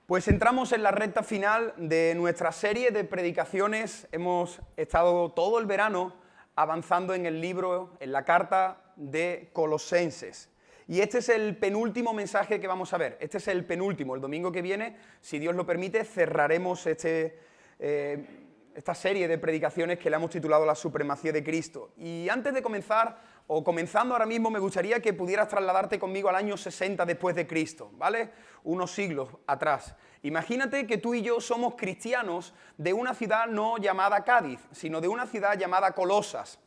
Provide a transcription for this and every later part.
Pues entramos en la recta final de nuestra serie de predicaciones. Hemos estado todo el verano avanzando en el libro, en la carta de Colosenses. Y este es el penúltimo mensaje que vamos a ver. Este es el penúltimo. El domingo que viene, si Dios lo permite, cerraremos esta serie de predicaciones que le hemos titulado La supremacía de Cristo. Y antes de comenzar, o comenzando ahora mismo, me gustaría que pudieras trasladarte conmigo al año 60 después de Cristo, ¿vale? Unos siglos atrás. Imagínate que tú y yo somos cristianos de una ciudad no llamada Cádiz, sino de una ciudad llamada Colosas.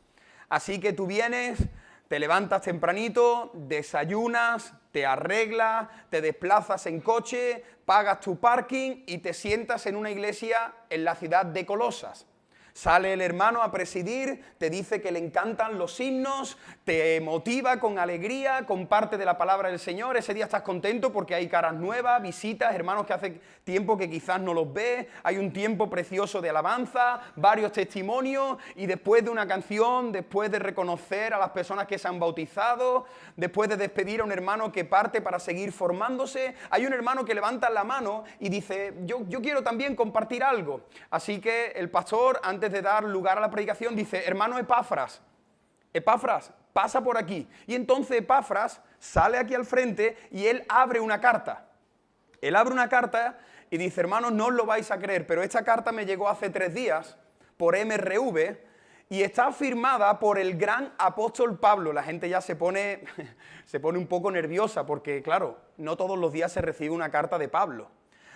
Así que tú vienes, te levantas tempranito, desayunas, te arreglas, te desplazas en coche, pagas tu parking y te sientas en una iglesia en la ciudad de Colosas. Sale el hermano a presidir, te dice que le encantan los himnos, te motiva con alegría, comparte de la palabra del Señor. Ese día estás contento porque hay caras nuevas, visitas, hermanos que hace tiempo que quizás no los ves, hay un tiempo precioso de alabanza, varios testimonios y después de una canción, después de reconocer a las personas que se han bautizado, después de despedir a un hermano que parte para seguir formándose, hay un hermano que levanta la mano y dice, yo quiero también compartir algo. Así que el pastor, antes de dar lugar a la predicación, dice, hermano Epafras, pasa por aquí. Y entonces Epafras sale aquí al frente y él abre una carta. Él abre una carta y dice, hermanos, no os lo vais a creer, pero esta carta me llegó hace 3 días por MRV y está firmada por el gran apóstol Pablo. La gente ya se pone un poco nerviosa porque, claro, no todos los días se recibe una carta de Pablo.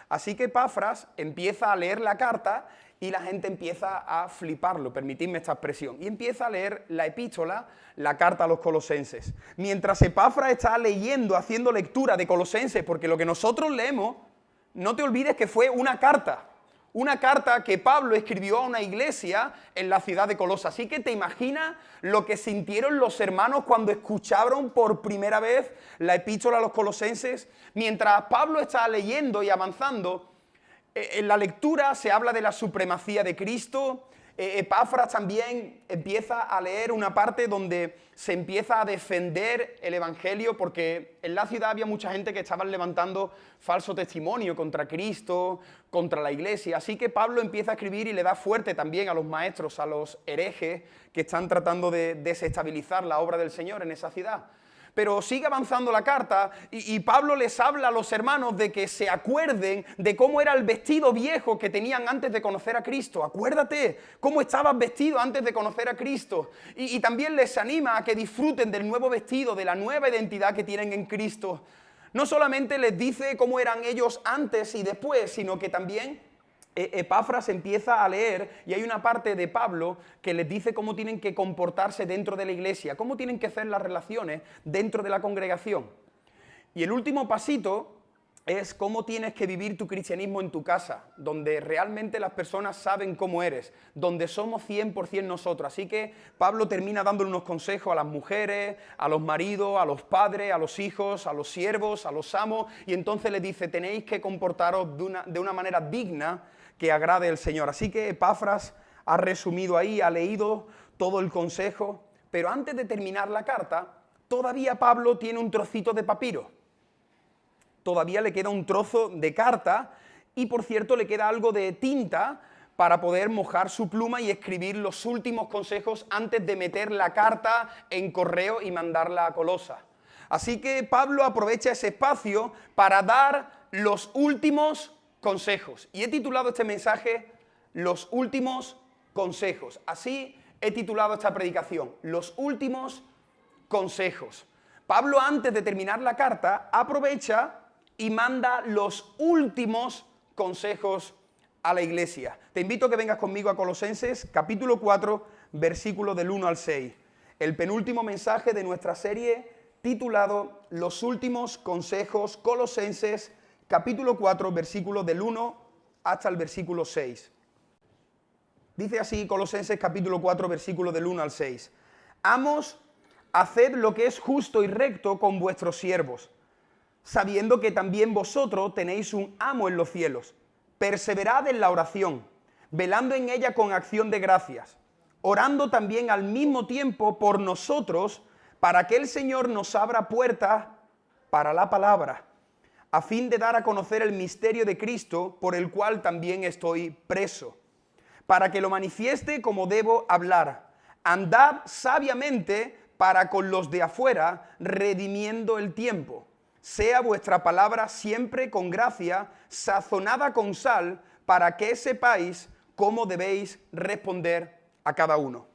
Así que Epafras empieza a leer la carta y la gente empieza a fliparlo, permitidme esta expresión, y empieza a leer la epístola, la carta a los colosenses. Mientras Epafras está leyendo, haciendo lectura de Colosenses, porque lo que nosotros leemos, no te olvides que fue una carta que Pablo escribió a una iglesia en la ciudad de Colosas. Así que te imaginas lo que sintieron los hermanos cuando escucharon por primera vez la epístola a los colosenses. Mientras Pablo está leyendo y avanzando, en la lectura se habla de la supremacía de Cristo. Epafras también empieza a leer una parte donde se empieza a defender el Evangelio, porque en la ciudad había mucha gente que estaban levantando falso testimonio contra Cristo, contra la iglesia. Así que Pablo empieza a escribir y le da fuerte también a los maestros, a los herejes que están tratando de desestabilizar la obra del Señor en esa ciudad. Pero sigue avanzando la carta y Pablo les habla a los hermanos de que se acuerden de cómo era el vestido viejo que tenían antes de conocer a Cristo. Acuérdate cómo estabas vestido antes de conocer a Cristo. Y también les anima a que disfruten del nuevo vestido, de la nueva identidad que tienen en Cristo. No solamente les dice cómo eran ellos antes y después, sino que también Epafras empieza a leer y hay una parte de Pablo que les dice cómo tienen que comportarse dentro de la iglesia, cómo tienen que hacer las relaciones dentro de la congregación. Y el último pasito es cómo tienes que vivir tu cristianismo en tu casa, donde realmente las personas saben cómo eres, donde somos 100% nosotros. Así que Pablo termina dándole unos consejos a las mujeres, a los maridos, a los padres, a los hijos, a los siervos, a los amos, y entonces les dice, tenéis que comportaros de una manera digna que agrade al Señor. Así que Epafras ha resumido ahí, ha leído todo el consejo, pero antes de terminar la carta, todavía Pablo tiene un trocito de papiro. Todavía le queda un trozo de carta y, por cierto, le queda algo de tinta para poder mojar su pluma y escribir los últimos consejos antes de meter la carta en correo y mandarla a Colosas. Así que Pablo aprovecha ese espacio para dar los últimos consejos. Y he titulado este mensaje Los últimos consejos. Así he titulado esta predicación, Los últimos consejos. Pablo, antes de terminar la carta, aprovecha y manda los últimos consejos a la iglesia. Te invito a que vengas conmigo a Colosenses, capítulo 4, versículos del 1 al 6. El penúltimo mensaje de nuestra serie titulado Los últimos consejos, Colosenses, capítulo 4, versículos del 1 hasta el versículo 6. Dice así Colosenses capítulo 4, versículos del 1 al 6. Amos, haced lo que es justo y recto con vuestros siervos, sabiendo que también vosotros tenéis un amo en los cielos. Perseverad en la oración, velando en ella con acción de gracias, orando también al mismo tiempo por nosotros, para que el Señor nos abra puertas para la palabra, a fin de dar a conocer el misterio de Cristo, por el cual también estoy preso, para que lo manifieste como debo hablar. Andad sabiamente para con los de afuera, redimiendo el tiempo. Sea vuestra palabra siempre con gracia, sazonada con sal, para que sepáis cómo debéis responder a cada uno.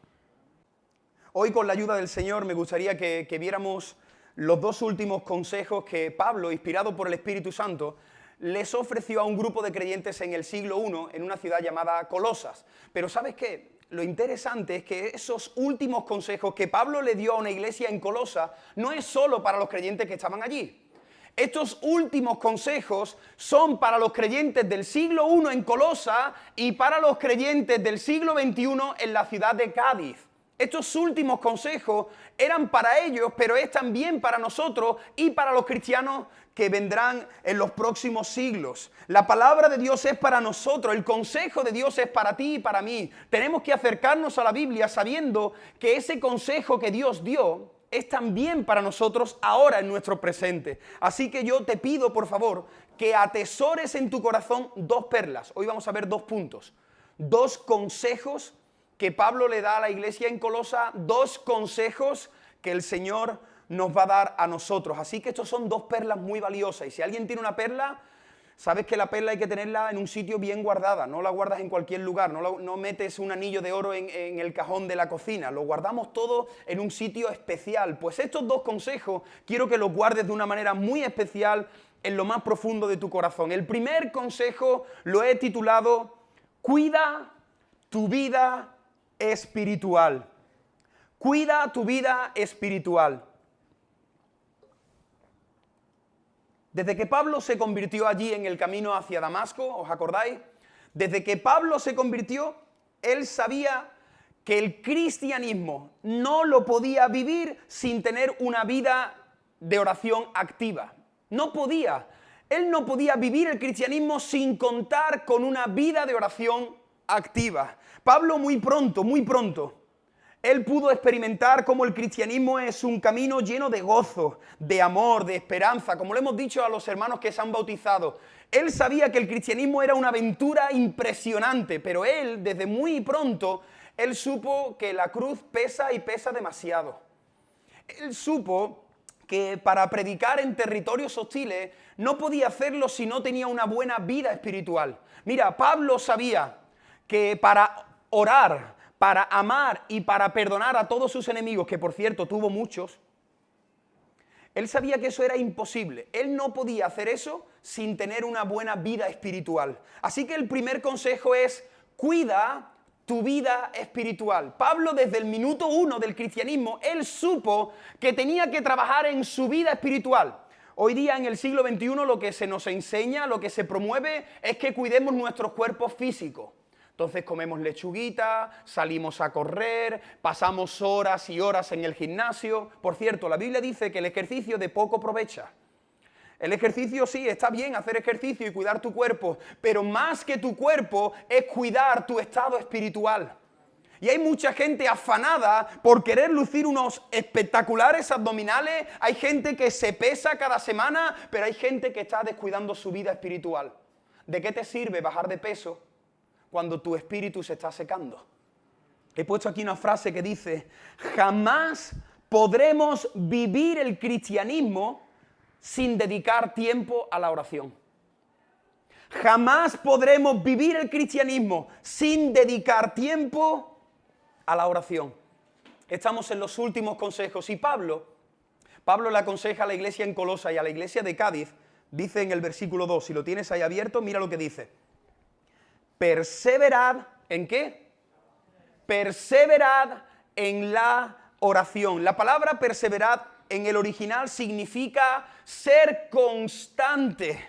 Hoy, con la ayuda del Señor, me gustaría que viéramos los dos últimos consejos que Pablo, inspirado por el Espíritu Santo, les ofreció a un grupo de creyentes en el siglo I, en una ciudad llamada Colosas. Pero ¿sabes qué? Lo interesante es que esos últimos consejos que Pablo le dio a una iglesia en Colosas no es solo para los creyentes que estaban allí. Estos últimos consejos son para los creyentes del siglo I en Colosas y para los creyentes del siglo XXI en la ciudad de Cádiz. Estos últimos consejos eran para ellos, pero es también para nosotros y para los cristianos que vendrán en los próximos siglos. La palabra de Dios es para nosotros, el consejo de Dios es para ti y para mí. Tenemos que acercarnos a la Biblia sabiendo que ese consejo que Dios dio es también para nosotros ahora en nuestro presente. Así que yo te pido, por favor, que atesores en tu corazón dos perlas. Hoy vamos a ver dos puntos, dos consejos que Pablo le da a la iglesia en Colosa, dos consejos que el Señor nos va a dar a nosotros. Así que estos son dos perlas muy valiosas. Y si alguien tiene una perla, sabes que la perla hay que tenerla en un sitio bien guardada. No la guardas en cualquier lugar. No metes un anillo de oro en el cajón de la cocina. Lo guardamos todo en un sitio especial. Pues estos dos consejos quiero que los guardes de una manera muy especial en lo más profundo de tu corazón. El primer consejo lo he titulado Cuida tu vida espiritual. Cuida tu vida espiritual. Desde que Pablo se convirtió allí en el camino hacia Damasco, ¿os acordáis? Desde que Pablo se convirtió, él sabía que el cristianismo no lo podía vivir sin tener una vida de oración activa. No podía. Él no podía vivir el cristianismo sin contar con una vida de oración activa. Pablo muy pronto, él pudo experimentar cómo el cristianismo es un camino lleno de gozo, de amor, de esperanza, como le hemos dicho a los hermanos que se han bautizado. Él sabía que el cristianismo era una aventura impresionante, pero él, desde muy pronto, él supo que la cruz pesa y pesa demasiado. Él supo que para predicar en territorios hostiles no podía hacerlo si no tenía una buena vida espiritual. Mira, Pablo sabía que para orar, para amar y para perdonar a todos sus enemigos, que por cierto tuvo muchos, él sabía que eso era imposible. Él no podía hacer eso sin tener una buena vida espiritual. Así que el primer consejo es, cuida tu vida espiritual. Pablo, desde el minuto 1 del cristianismo, él supo que tenía que trabajar en su vida espiritual. Hoy día, en el siglo XXI, lo que se nos enseña, lo que se promueve, es que cuidemos nuestros cuerpos físicos. Entonces comemos lechuguita, salimos a correr, pasamos horas y horas en el gimnasio. Por cierto, la Biblia dice que el ejercicio de poco aprovecha. El ejercicio sí, está bien hacer ejercicio y cuidar tu cuerpo, pero más que tu cuerpo es cuidar tu estado espiritual. Y hay mucha gente afanada por querer lucir unos espectaculares abdominales, hay gente que se pesa cada semana, pero hay gente que está descuidando su vida espiritual. ¿De qué te sirve bajar de peso cuando tu espíritu se está secando? He puesto aquí una frase que dice, jamás podremos vivir el cristianismo sin dedicar tiempo a la oración. Jamás podremos vivir el cristianismo sin dedicar tiempo a la oración. Estamos en los últimos consejos y Pablo le aconseja a la iglesia en Colosa y a la iglesia de Cádiz, dice en el versículo 2, si lo tienes ahí abierto, mira lo que dice. Perseverad, ¿en qué? Perseverad en la oración. La palabra perseverad en el original significa ser constante,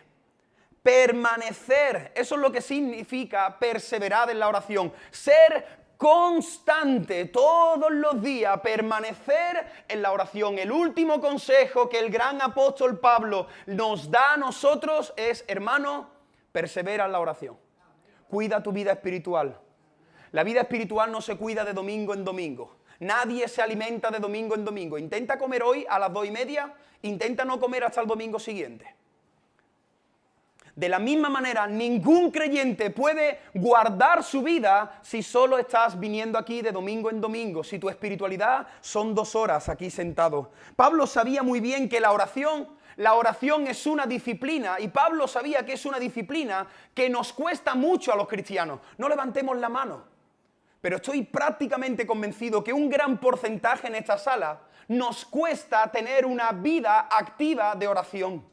permanecer. Eso es lo que significa perseverar en la oración. Ser constante, todos los días, permanecer en la oración. El último consejo que el gran apóstol Pablo nos da a nosotros es, hermano, persevera en la oración. Cuida tu vida espiritual. La vida espiritual no se cuida de domingo en domingo. Nadie se alimenta de domingo en domingo. Intenta comer hoy a las 2:30, intenta no comer hasta el domingo siguiente. De la misma manera, ningún creyente puede guardar su vida si solo estás viniendo aquí de domingo en domingo, si tu espiritualidad son 2 horas aquí sentado. Pablo sabía muy bien que la oración es una disciplina, y Pablo sabía que es una disciplina que nos cuesta mucho a los cristianos. No levantemos la mano, pero estoy prácticamente convencido que un gran porcentaje en esta sala nos cuesta tener una vida activa de oración.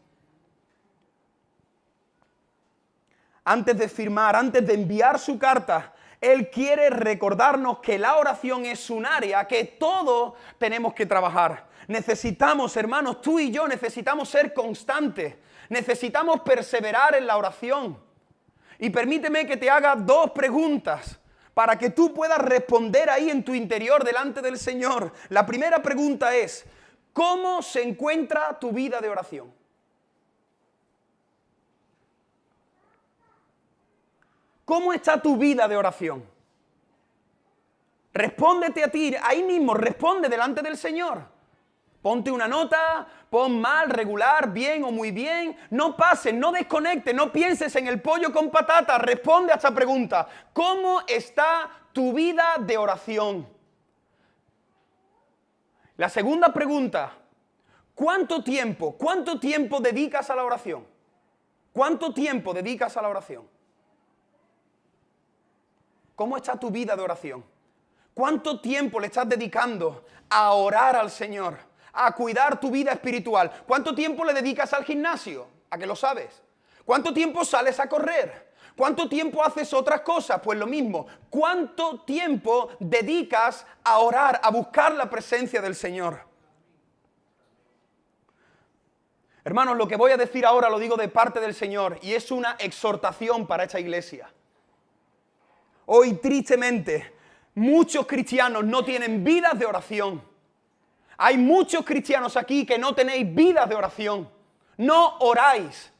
Antes de firmar, antes de enviar su carta, él quiere recordarnos que la oración es un área que todos tenemos que trabajar. Necesitamos, hermanos, tú y yo necesitamos ser constantes. Necesitamos perseverar en la oración. Y permíteme que te haga 2 preguntas para que tú puedas responder ahí en tu interior delante del Señor. La primera pregunta es, ¿cómo se encuentra tu vida de oración? ¿Cómo está tu vida de oración? Respóndete a ti, ahí mismo, responde delante del Señor. Ponte una nota, pon mal, regular, bien o muy bien. No pases, no desconectes, no pienses en el pollo con patatas. Responde a esta pregunta. ¿Cómo está tu vida de oración? La segunda pregunta. ¿Cuánto tiempo dedicas a la oración? ¿Cuánto tiempo dedicas a la oración? ¿Cómo está tu vida de oración? ¿Cuánto tiempo le estás dedicando a orar al Señor? A cuidar tu vida espiritual. ¿Cuánto tiempo le dedicas al gimnasio? ¿A que lo sabes? ¿Cuánto tiempo sales a correr? ¿Cuánto tiempo haces otras cosas? Pues lo mismo. ¿Cuánto tiempo dedicas a orar, a buscar la presencia del Señor? Hermanos, lo que voy a decir ahora lo digo de parte del Señor y es una exhortación para esta iglesia. Hoy, tristemente, muchos cristianos no tienen vidas de oración. Hay muchos cristianos aquí que no tenéis vidas de oración. No oráis.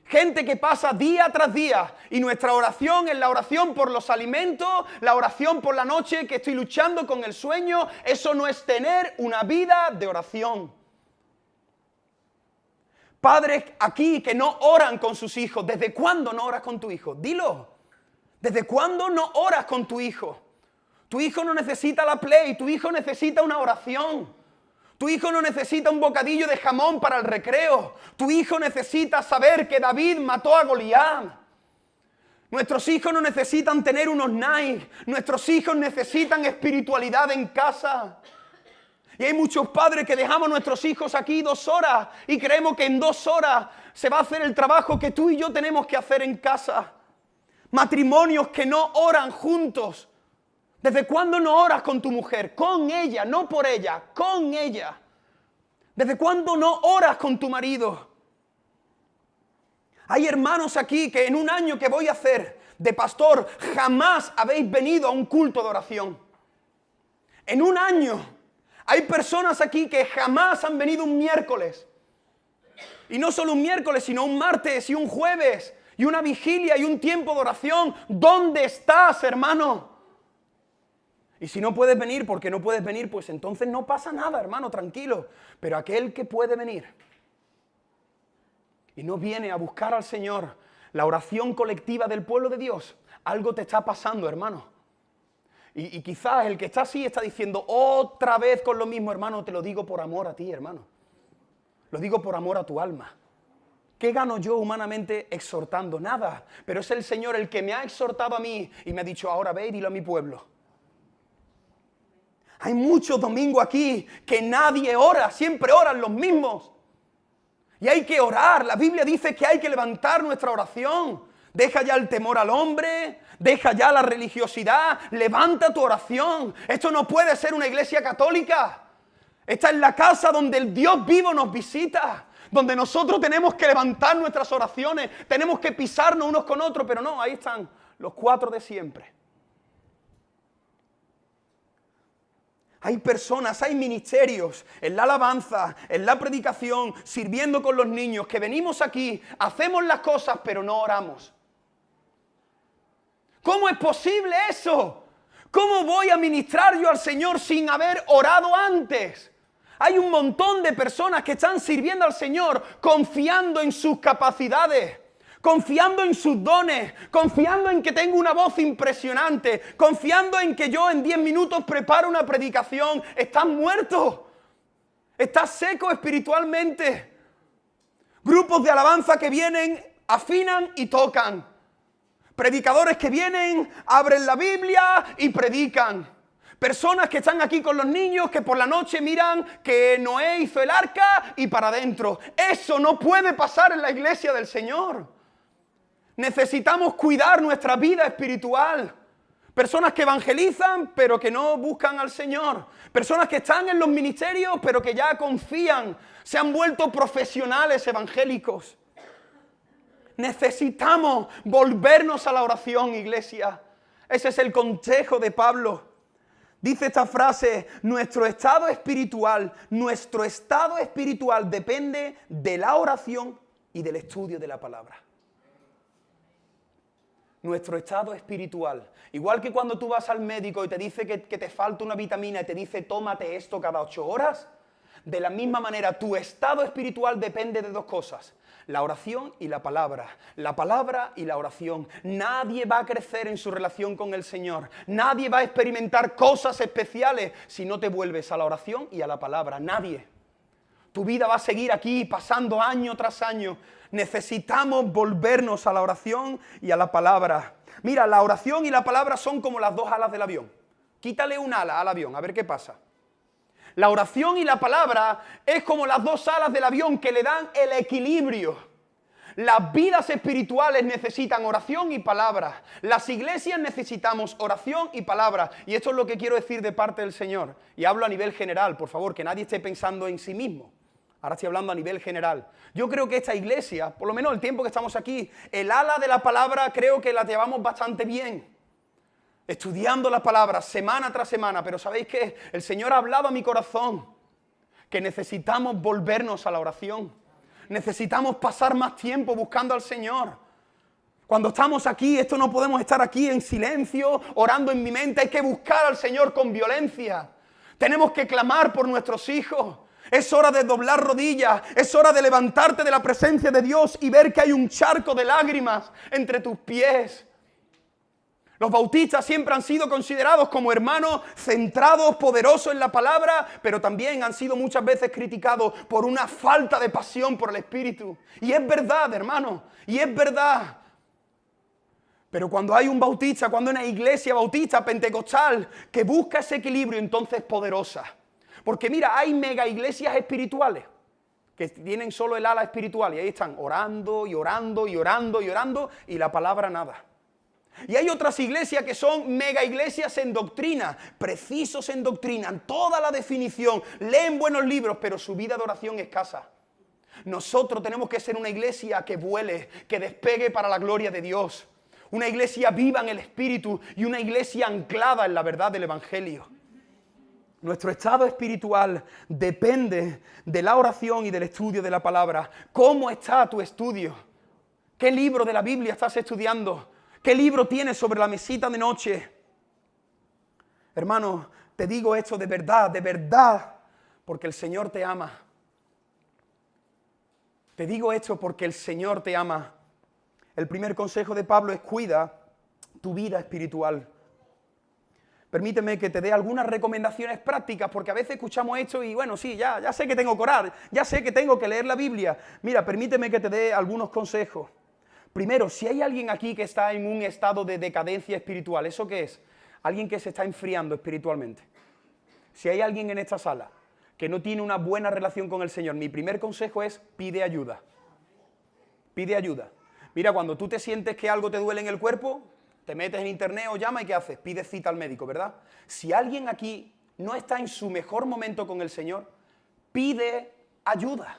Gente que pasa día tras día y nuestra oración es la oración por los alimentos, la oración por la noche, que estoy luchando con el sueño. Eso no es tener una vida de oración. Padres aquí que no oran con sus hijos. ¿Desde cuándo no oras con tu hijo? Dilo. ¿Desde cuándo no oras con tu hijo? Tu hijo no necesita la Play, tu hijo necesita una oración. Tu hijo no necesita un bocadillo de jamón para el recreo. Tu hijo necesita saber que David mató a Goliat. Nuestros hijos no necesitan tener unos Nike. Nuestros hijos necesitan espiritualidad en casa. Y hay muchos padres que dejamos a nuestros hijos aquí 2 horas y creemos que en 2 horas se va a hacer el trabajo que tú y yo tenemos que hacer en casa. Matrimonios que no oran juntos. ¿Desde cuándo no oras con tu mujer? Con ella, no por ella, con ella. ¿Desde cuándo no oras con tu marido? Hay hermanos aquí que en un año que voy a hacer de pastor jamás habéis venido a un culto de oración. En un año hay personas aquí que jamás han venido un miércoles. Y no solo un miércoles, sino un martes y un jueves. Y una vigilia y un tiempo de oración. ¿Dónde estás, hermano? Y si no puedes venir, porque no puedes venir, pues entonces no pasa nada, hermano, tranquilo. Pero aquel que puede venir y no viene a buscar al Señor, la oración colectiva del pueblo de Dios, algo te está pasando, hermano. Y quizás el que está así está diciendo otra vez con lo mismo, hermano, te lo digo por amor a ti, hermano. Lo digo por amor a tu alma. ¿Qué gano yo humanamente exhortando? Nada. Pero es el Señor el que me ha exhortado a mí y me ha dicho, ahora ve y dilo a mi pueblo. Hay muchos domingos aquí que nadie ora, siempre oran los mismos. Y hay que orar. La Biblia dice que hay que levantar nuestra oración. Deja ya el temor al hombre, deja ya la religiosidad, levanta tu oración. Esto no puede ser una iglesia católica. Esta es la casa donde el Dios vivo nos visita. Donde nosotros tenemos que levantar nuestras oraciones, tenemos que pisarnos unos con otros, pero no, ahí están los 4 de siempre. Hay personas, hay ministerios en la alabanza, en la predicación, sirviendo con los niños, que venimos aquí, hacemos las cosas, pero no oramos. ¿Cómo es posible eso? ¿Cómo voy a ministrar yo al Señor sin haber orado antes? Hay un montón de personas que están sirviendo al Señor confiando en sus capacidades, confiando en sus dones, confiando en que tengo una voz impresionante, confiando en que yo en 10 minutos preparo una predicación, estás muerto, estás seco espiritualmente. Grupos de alabanza que vienen, afinan y tocan. Predicadores que vienen, abren la Biblia y predican. Personas que están aquí con los niños, que por la noche miran que Noé hizo el arca y para adentro. Eso no puede pasar en la iglesia del Señor. Necesitamos cuidar nuestra vida espiritual. Personas que evangelizan, pero que no buscan al Señor. Personas que están en los ministerios, pero que ya confían. Se han vuelto profesionales evangélicos. Necesitamos volvernos a la oración, iglesia. Ese es el consejo de Pablo. Dice esta frase, nuestro estado espiritual depende de la oración y del estudio de la palabra. Nuestro estado espiritual. Igual que cuando tú vas al médico y te dice que te falta una vitamina y te dice tómate esto cada 8 horas, de la misma manera tu estado espiritual depende de 2 cosas. La oración y la palabra y la oración. Nadie va a crecer en su relación con el Señor. Nadie va a experimentar cosas especiales si no te vuelves a la oración y a la palabra. Nadie. Tu vida va a seguir aquí pasando año tras año. Necesitamos volvernos a la oración y a la palabra. Mira, la oración y la palabra son como las 2 alas del avión. Quítale un ala al avión, a ver qué pasa. La oración y la palabra es como las 2 alas del avión que le dan el equilibrio. Las vidas espirituales necesitan oración y palabra. Las iglesias necesitamos oración y palabra. Y esto es lo que quiero decir de parte del Señor. Y hablo a nivel general, por favor, que nadie esté pensando en sí mismo. Ahora estoy hablando a nivel general. Yo creo que esta iglesia, por lo menos el tiempo que estamos aquí, el ala de la palabra creo que la llevamos bastante bien. Estudiando la palabra semana tras semana, pero ¿sabéis qué? El Señor ha hablado a mi corazón que necesitamos volvernos a la oración. Necesitamos pasar más tiempo buscando al Señor. Cuando estamos aquí, esto no podemos estar aquí en silencio, orando en mi mente. Hay que buscar al Señor con violencia. Tenemos que clamar por nuestros hijos. Es hora de doblar rodillas. Es hora de levantarte de la presencia de Dios y ver que hay un charco de lágrimas entre tus pies. Los bautistas siempre han sido considerados como hermanos centrados, poderosos en la palabra, pero también han sido muchas veces criticados por una falta de pasión por el Espíritu. Y es verdad, hermano, y es verdad. Pero cuando hay un bautista, cuando hay una iglesia bautista pentecostal que busca ese equilibrio, entonces es poderosa. Porque mira, hay mega iglesias espirituales que tienen solo el ala espiritual y ahí están orando y orando y orando y orando y la palabra nada. Y hay otras iglesias que son mega iglesias en doctrina, precisos en doctrina, toda la definición, leen buenos libros, pero su vida de oración es escasa. Nosotros tenemos que ser una iglesia que vuele, que despegue para la gloria de Dios. Una iglesia viva en el Espíritu y una iglesia anclada en la verdad del Evangelio. Nuestro estado espiritual depende de la oración y del estudio de la palabra. ¿Cómo está tu estudio? ¿Qué libro de la Biblia estás estudiando? ¿Qué libro tienes sobre la mesita de noche? Hermano, te digo esto de verdad, porque el Señor te ama. Te digo esto porque el Señor te ama. El primer consejo de Pablo es cuida tu vida espiritual. Permíteme que te dé algunas recomendaciones prácticas, porque a veces escuchamos esto y bueno, sí, ya sé que tengo que orar, ya sé que tengo que leer la Biblia. Mira, permíteme que te dé algunos consejos. Primero, si hay alguien aquí que está en un estado de decadencia espiritual, ¿eso qué es? Alguien que se está enfriando espiritualmente. Si hay alguien en esta sala que no tiene una buena relación con el Señor, mi primer consejo es pide ayuda. Pide ayuda. Mira, cuando tú te sientes que algo te duele en el cuerpo, te metes en internet o llama y ¿qué haces? Pides cita al médico, ¿verdad? Si alguien aquí no está en su mejor momento con el Señor, pide ayuda.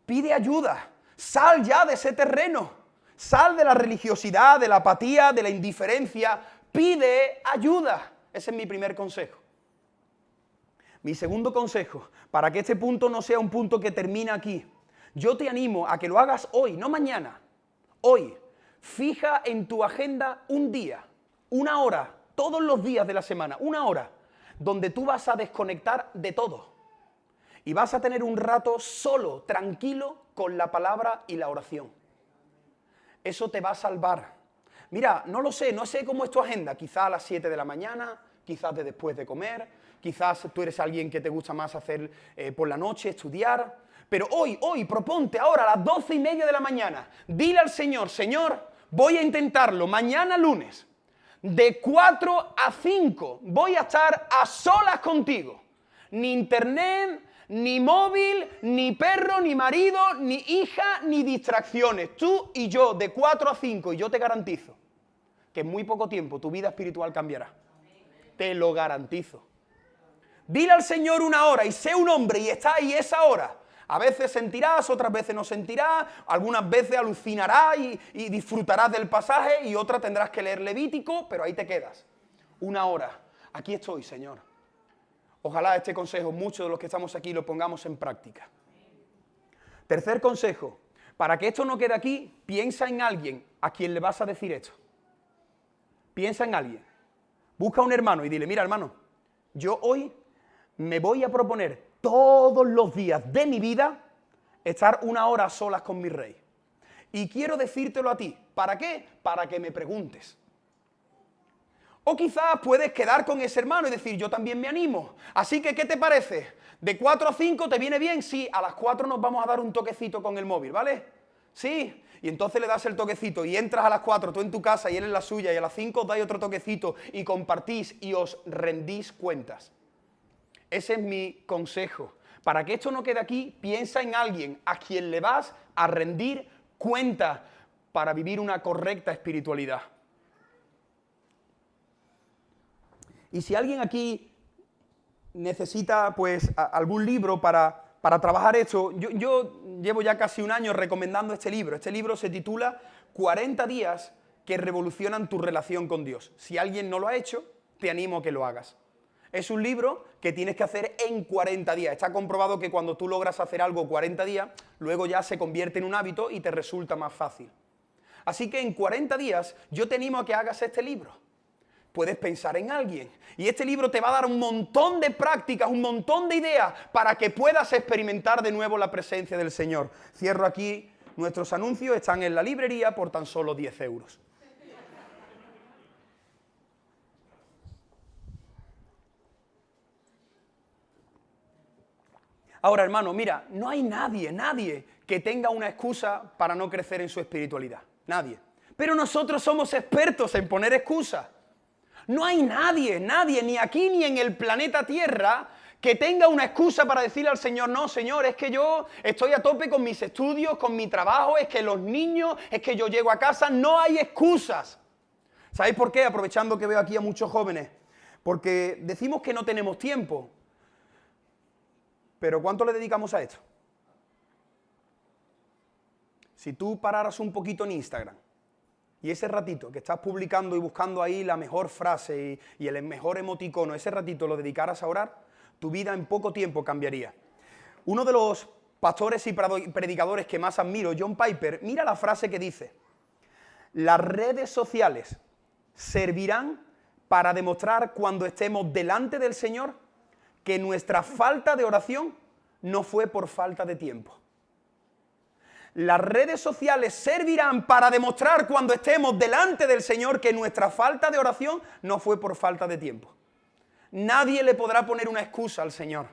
Pide ayuda. Sal ya de ese terreno. Sal de la religiosidad, de la apatía, de la indiferencia. Pide ayuda. Ese es mi primer consejo. Mi segundo consejo, para que este punto no sea un punto que termina aquí, yo te animo a que lo hagas hoy, no mañana. Hoy. Fija en tu agenda un día, 1 hora, todos los días de la semana, 1 hora, donde tú vas a desconectar de todo. Y vas a tener un rato solo, tranquilo, con la palabra y la oración. eso te va a salvar. Mira, no lo sé, no sé cómo es tu agenda, quizás a las 7 de la mañana, quizás de después de comer, quizás tú eres alguien que te gusta más hacer por la noche, estudiar, pero hoy, proponte ahora a las 12:30 de la mañana, dile al Señor, Señor, voy a intentarlo, mañana lunes, de 4 a 5, voy a estar a solas contigo, ni internet, ni móvil, ni perro, ni marido, ni hija, ni distracciones, tú y yo, de 4 a 5, y yo te garantizo que en muy poco tiempo tu vida espiritual cambiará. Te lo garantizo. Dile al Señor una hora y sé un hombre y está ahí esa hora. A veces sentirás, otras veces no sentirás, algunas veces alucinarás y disfrutarás del pasaje y otras tendrás que leer Levítico, pero ahí te quedas. Una hora. Aquí estoy, Señor. Ojalá este consejo, muchos de los que estamos aquí, lo pongamos en práctica. Tercer consejo. Para que esto no quede aquí, piensa en alguien a quien le vas a decir esto. Piensa en alguien. Busca a un hermano y dile, mira hermano, yo hoy me voy a proponer todos los días de mi vida estar una hora a solas con mi rey. Y quiero decírtelo a ti. ¿Para qué? Para que me preguntes. O quizás puedes quedar con ese hermano y decir, yo también me animo. Así que, ¿qué te parece? ¿De 4 a 5 te viene bien? Sí, a las 4 nos vamos a dar un toquecito con el móvil, ¿vale? Sí. Y entonces le das el toquecito y entras a las 4, tú en tu casa y él en la suya, y a las 5 os dais otro toquecito y compartís y os rendís cuentas. Ese es mi consejo. Para que esto no quede aquí, piensa en alguien a quien le vas a rendir cuentas para vivir una correcta espiritualidad. Y si alguien aquí necesita pues algún libro para trabajar esto, yo llevo ya casi un año recomendando este libro. Este libro se titula 40 días que revolucionan tu relación con Dios. Si alguien no lo ha hecho, te animo a que lo hagas. Es un libro que tienes que hacer en 40 días. Está comprobado que cuando tú logras hacer algo 40 días, luego ya se convierte en un hábito y te resulta más fácil. Así que en 40 días yo te animo a que hagas este libro. Puedes pensar en alguien. Y este libro te va a dar un montón de prácticas, un montón de ideas para que puedas experimentar de nuevo la presencia del Señor. Cierro aquí nuestros anuncios, están en la librería por tan solo 10 euros. Ahora, hermano, mira, no hay nadie que tenga una excusa para no crecer en su espiritualidad. Nadie. Pero nosotros somos expertos en poner excusas. No hay nadie, ni aquí ni en el planeta Tierra, que tenga una excusa para decirle al Señor, no, Señor, es que yo estoy a tope con mis estudios, con mi trabajo, es que los niños, es que yo llego a casa, no hay excusas. ¿Sabéis por qué? Aprovechando que veo aquí a muchos jóvenes. Porque decimos que no tenemos tiempo. Pero ¿cuánto le dedicamos a esto? Si tú pararas un poquito en Instagram, y ese ratito que estás publicando y buscando ahí la mejor frase y el mejor emoticono, ese ratito lo dedicaras a orar, tu vida en poco tiempo cambiaría. Uno de los pastores y predicadores que más admiro, John Piper, mira la frase que dice: las redes sociales servirán para demostrar cuando estemos delante del Señor que nuestra falta de oración no fue por falta de tiempo. Las redes sociales servirán para demostrar cuando estemos delante del Señor que nuestra falta de oración no fue por falta de tiempo. Nadie le podrá poner una excusa al Señor.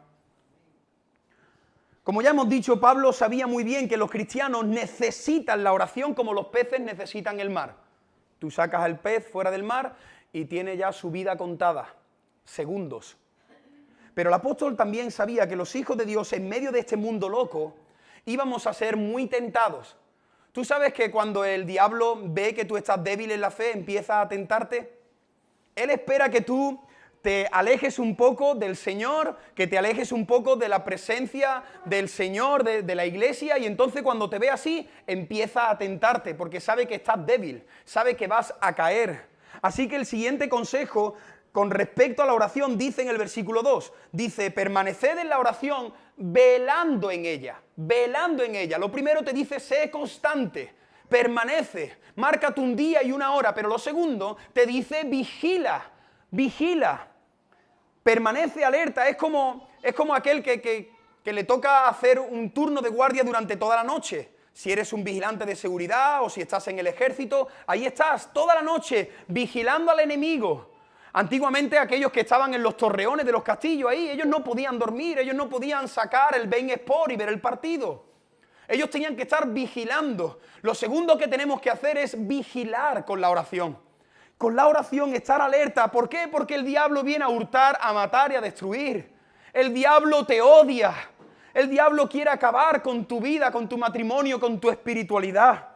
Como ya hemos dicho, Pablo sabía muy bien que los cristianos necesitan la oración como los peces necesitan el mar. Tú sacas al pez fuera del mar y tiene ya su vida contada, segundos. Pero el apóstol también sabía que los hijos de Dios en medio de este mundo loco íbamos a ser muy tentados. Tú sabes que cuando el diablo ve que tú estás débil en la fe, empieza a tentarte. Él espera que tú te alejes un poco del Señor, que te alejes un poco de la presencia del Señor, de la iglesia, y entonces cuando te ve así, empieza a tentarte, porque sabe que estás débil, sabe que vas a caer. Así que el siguiente consejo con respecto a la oración dice en el versículo 2, dice, permaneced en la oración velando en ella, velando en ella. Lo primero te dice, sé constante, permanece, márcate un día y una hora, pero lo segundo te dice, vigila, vigila, permanece alerta. Es como aquel que le toca hacer un turno de guardia durante toda la noche. Si eres un vigilante de seguridad o si estás en el ejército, ahí estás toda la noche vigilando al enemigo. Antiguamente aquellos que estaban en los torreones de los castillos ahí, ellos no podían dormir, ellos no podían sacar el beIN Sport y ver el partido. Ellos tenían que estar vigilando. Lo segundo que tenemos que hacer es vigilar con la oración. Con la oración estar alerta. ¿Por qué? Porque el diablo viene a hurtar, a matar y a destruir. El diablo te odia. El diablo quiere acabar con tu vida, con tu matrimonio, con tu espiritualidad.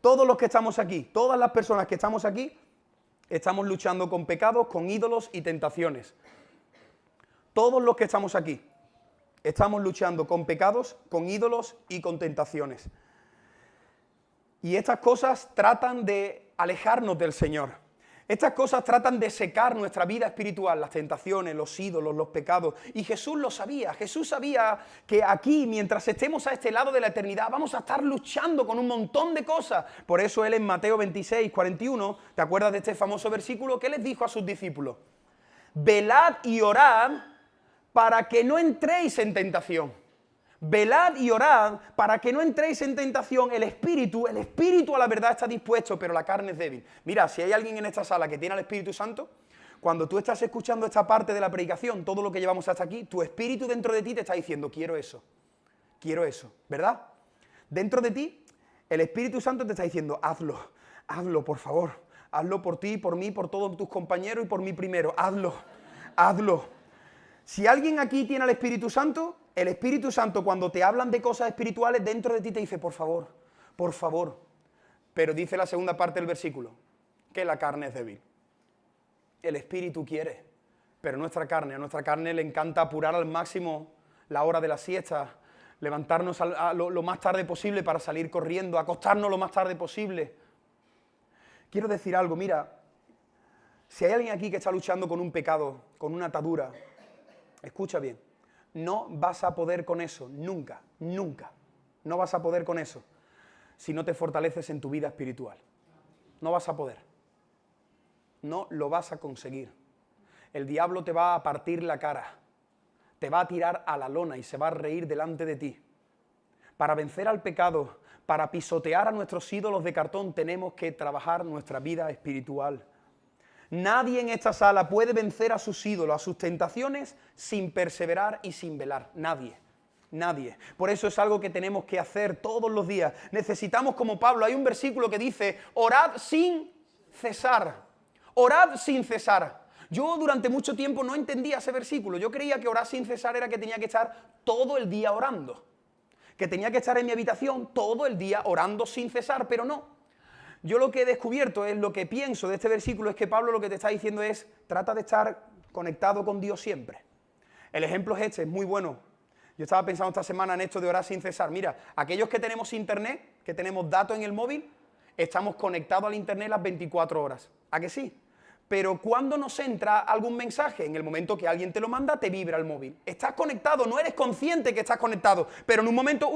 Todos los que estamos aquí, todas las personas que estamos aquí, estamos luchando con pecados, con ídolos y tentaciones. Todos los que estamos aquí, estamos luchando con pecados, con ídolos y con tentaciones. Y estas cosas tratan de alejarnos del Señor. Estas cosas tratan de secar nuestra vida espiritual, las tentaciones, los ídolos, los pecados. Y Jesús lo sabía. Jesús sabía que aquí, mientras estemos a este lado de la eternidad, vamos a estar luchando con un montón de cosas. Por eso Él en Mateo 26, 41, ¿te acuerdas de este famoso versículo? ¿Qué les dijo a sus discípulos? Velad y orad para que no entréis en tentación. Velad y orad para que no entréis en tentación. El espíritu a la verdad está dispuesto, pero la carne es débil. Mira, si hay alguien en esta sala que tiene al Espíritu Santo, cuando tú estás escuchando esta parte de la predicación, todo lo que llevamos hasta aquí, tu espíritu dentro de ti te está diciendo, quiero eso, ¿verdad? Dentro de ti, el Espíritu Santo te está diciendo, hazlo, por favor, hazlo por ti, por mí, por todos tus compañeros y por mí primero, hazlo. Si alguien aquí tiene al Espíritu Santo, el Espíritu Santo cuando te hablan de cosas espirituales dentro de ti te dice, por favor. Pero dice la segunda parte del versículo, que la carne es débil. El Espíritu quiere, pero a nuestra carne le encanta apurar al máximo la hora de la siesta, levantarnos lo más tarde posible para salir corriendo, acostarnos lo más tarde posible. Quiero decir algo, mira, si hay alguien aquí que está luchando con un pecado, con una atadura, escucha bien. No vas a poder con eso, nunca. No vas a poder con eso si no te fortaleces en tu vida espiritual. No vas a poder. No lo vas a conseguir. El diablo te va a partir la cara, te va a tirar a la lona y se va a reír delante de ti. Para vencer al pecado, para pisotear a nuestros ídolos de cartón, tenemos que trabajar nuestra vida espiritual. Nadie en esta sala puede vencer a sus ídolos, a sus tentaciones, sin perseverar y sin velar. Nadie. Por eso es algo que tenemos que hacer todos los días. Necesitamos, como Pablo, hay un versículo que dice, orad sin cesar. Orad sin cesar. Yo durante mucho tiempo no entendía ese versículo. Yo creía que orar sin cesar era que tenía que estar todo el día orando. Que tenía que estar en mi habitación todo el día orando sin cesar, pero no. Yo lo que he descubierto es lo que pienso de este versículo es que Pablo lo que te está diciendo es trata de estar conectado con Dios siempre. El ejemplo es este, es muy bueno. Yo estaba pensando esta semana en esto de orar sin cesar. Mira, aquellos que tenemos internet, que tenemos datos en el móvil, estamos conectados al internet las 24 horas. ¿A que sí? Pero cuando nos entra algún mensaje, en el momento que alguien te lo manda, te vibra el móvil. Estás conectado, no eres consciente que estás conectado, pero en un momento,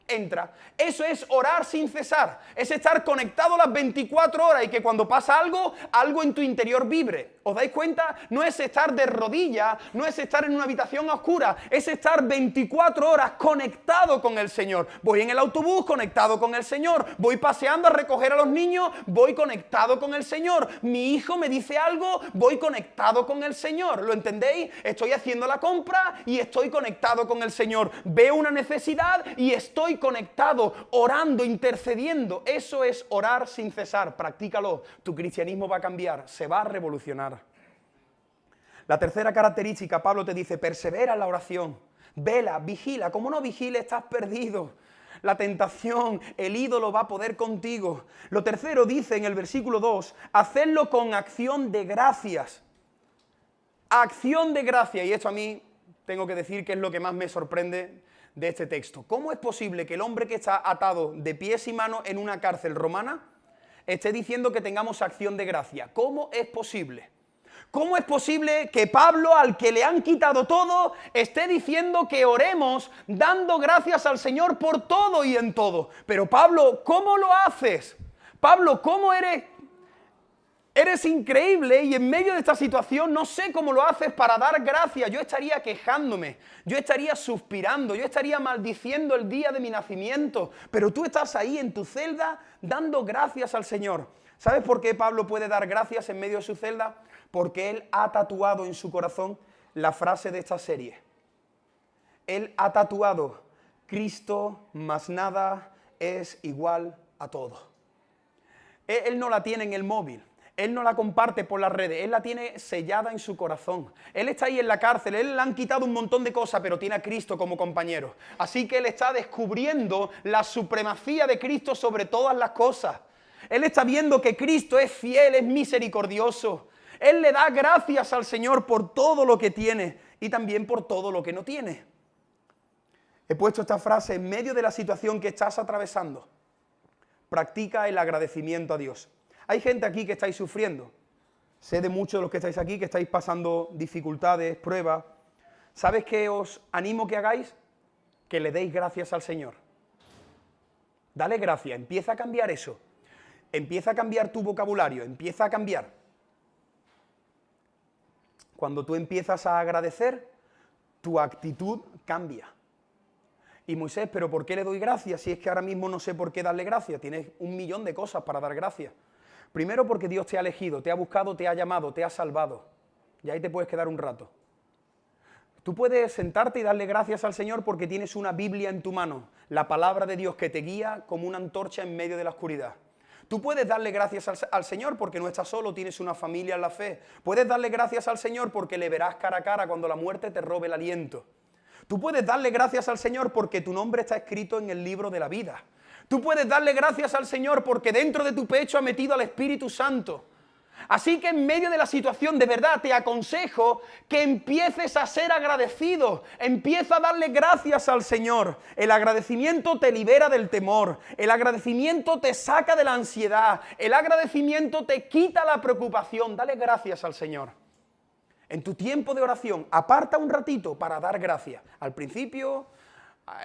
entra. Eso es orar sin cesar, es estar conectado las 24 horas y que cuando pasa algo en tu interior vibre. ¿Os dais cuenta? No es estar de rodillas, no es estar en una habitación oscura, es estar 24 horas conectado con el Señor. Voy en el autobús conectado con el Señor, voy paseando a recoger a los niños, voy conectado con el Señor. Mi hijo me dice algo, voy conectado con el Señor. ¿Lo entendéis? Estoy haciendo la compra y estoy conectado con el Señor. Veo una necesidad y estoy conectado, orando, intercediendo. Eso es orar sin cesar. Practícalo. Tu cristianismo va a cambiar, se va a revolucionar. La tercera característica, Pablo te dice, persevera en la oración, vela, vigila. Como no vigile, estás perdido. La tentación, el ídolo va a poder contigo. Lo tercero dice en el versículo 2, hacedlo con acción de gracias. Acción de gracia. Y esto a mí, tengo que decir que es lo que más me sorprende de este texto. ¿Cómo es posible que el hombre que está atado de pies y manos en una cárcel romana esté diciendo que tengamos acción de gracia? ¿Cómo es posible? ¿Cómo es posible que Pablo, al que le han quitado todo, esté diciendo que oremos dando gracias al Señor por todo y en todo? Pero Pablo, ¿cómo lo haces? Pablo, ¿cómo eres? Eres increíble y en medio de esta situación no sé cómo lo haces para dar gracias. Yo estaría quejándome, yo estaría suspirando, yo estaría maldiciendo el día de mi nacimiento, pero tú estás ahí en tu celda dando gracias al Señor. ¿Sabes por qué Pablo puede dar gracias en medio de su celda? Porque él ha tatuado en su corazón la frase de esta serie. Él ha tatuado: Cristo más nada es igual a todo. Él no la tiene en el móvil. Él no la comparte por las redes, él la tiene sellada en su corazón. Él está ahí en la cárcel, él le han quitado un montón de cosas, pero tiene a Cristo como compañero. Así que él está descubriendo la supremacía de Cristo sobre todas las cosas. Él está viendo que Cristo es fiel, es misericordioso. Él le da gracias al Señor por todo lo que tiene y también por todo lo que no tiene. He puesto esta frase en medio de la situación que estás atravesando. Practica el agradecimiento a Dios. Hay gente aquí que estáis sufriendo. Sé de muchos de los que estáis aquí que estáis pasando dificultades, pruebas. ¿Sabes qué os animo que hagáis? Que le deis gracias al Señor. Dale gracias, empieza a cambiar eso. Empieza a cambiar tu vocabulario, empieza a cambiar. Cuando tú empiezas a agradecer, tu actitud cambia. Y Moisés, ¿pero por qué le doy gracias si es que ahora mismo no sé por qué darle gracias? Tienes 1.000.000 de cosas para dar gracias. Primero porque Dios te ha elegido, te ha buscado, te ha llamado, te ha salvado. Y ahí te puedes quedar un rato. Tú puedes sentarte y darle gracias al Señor porque tienes una Biblia en tu mano, la palabra de Dios que te guía como una antorcha en medio de la oscuridad. Tú puedes darle gracias al Señor porque no estás solo, tienes una familia en la fe. Puedes darle gracias al Señor porque le verás cara a cara cuando la muerte te robe el aliento. Tú puedes darle gracias al Señor porque tu nombre está escrito en el libro de la vida. Tú puedes darle gracias al Señor porque dentro de tu pecho ha metido al Espíritu Santo. Así que en medio de la situación, de verdad, te aconsejo que empieces a ser agradecido. Empieza a darle gracias al Señor. El agradecimiento te libera del temor. El agradecimiento te saca de la ansiedad. El agradecimiento te quita la preocupación. Dale gracias al Señor. En tu tiempo de oración, aparta un ratito para dar gracias. Al principio,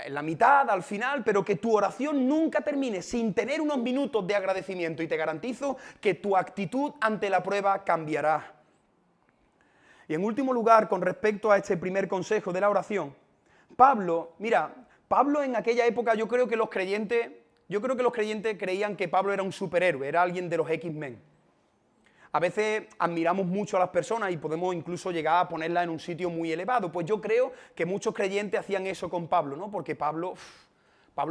en la mitad, al final, pero que tu oración nunca termine sin tener unos minutos de agradecimiento. Y te garantizo que tu actitud ante la prueba cambiará. Y en último lugar, con respecto a este primer consejo de la oración, Pablo en aquella época yo creo que los creyentes creían que Pablo era un superhéroe, era alguien de los X-Men. A veces admiramos mucho a las personas y podemos incluso llegar a ponerlas en un sitio muy elevado. Pues yo creo que muchos creyentes hacían eso con Pablo, ¿no? Porque Pablo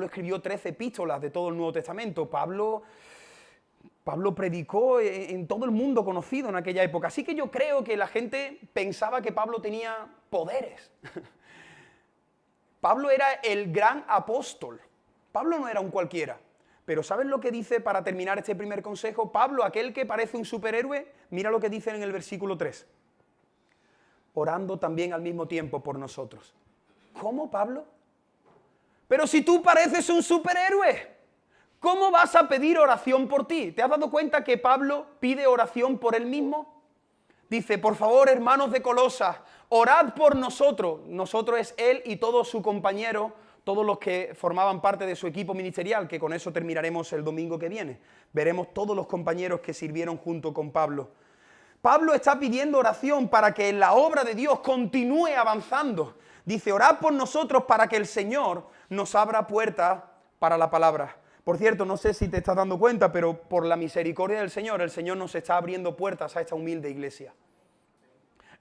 escribió 13 epístolas de todo el Nuevo Testamento. Pablo predicó en todo el mundo conocido en aquella época. Así que yo creo que la gente pensaba que Pablo tenía poderes. Pablo era el gran apóstol. Pablo no era un cualquiera. Pero ¿sabes lo que dice para terminar este primer consejo? Pablo, aquel que parece un superhéroe, mira lo que dice en el versículo 3. Orando también al mismo tiempo por nosotros. ¿Cómo, Pablo? Pero si tú pareces un superhéroe, ¿cómo vas a pedir oración por ti? ¿Te has dado cuenta que Pablo pide oración por él mismo? Dice, por favor, hermanos de Colosas, orad por nosotros. Nosotros es él y todo su compañero, todos los que formaban parte de su equipo ministerial, que con eso terminaremos el domingo que viene. Veremos todos los compañeros que sirvieron junto con Pablo. Pablo está pidiendo oración para que la obra de Dios continúe avanzando. Dice, orad por nosotros para que el Señor nos abra puertas para la palabra. Por cierto, no sé si te estás dando cuenta, pero por la misericordia del Señor, el Señor nos está abriendo puertas a esta humilde iglesia.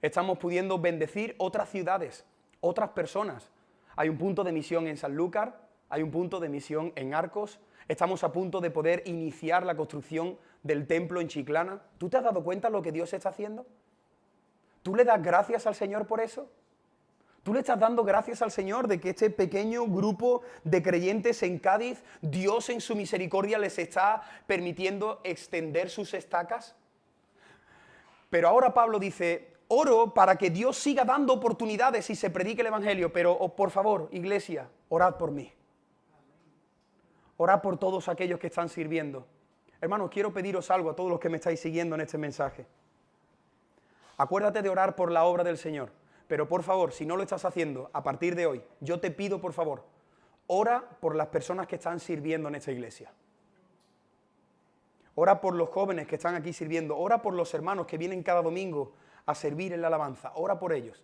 Estamos pudiendo bendecir otras ciudades, otras personas. Hay un punto de misión en Sanlúcar, hay un punto de misión en Arcos, estamos a punto de poder iniciar la construcción del templo en Chiclana. ¿Tú te has dado cuenta de lo que Dios está haciendo? ¿Tú le das gracias al Señor por eso? ¿Tú le estás dando gracias al Señor de que este pequeño grupo de creyentes en Cádiz, Dios en su misericordia les está permitiendo extender sus estacas? Pero ahora Pablo dice, oro para que Dios siga dando oportunidades y se predique el Evangelio, pero por favor, iglesia, orad por mí. Orad por todos aquellos que están sirviendo. Hermanos, quiero pediros algo a todos los que me estáis siguiendo en este mensaje. Acuérdate de orar por la obra del Señor, pero por favor, si no lo estás haciendo, a partir de hoy, yo te pido por favor, ora por las personas que están sirviendo en esta iglesia. ora por los jóvenes que están aquí sirviendo, ora por los hermanos que vienen cada domingo a servir en la alabanza, ora por ellos.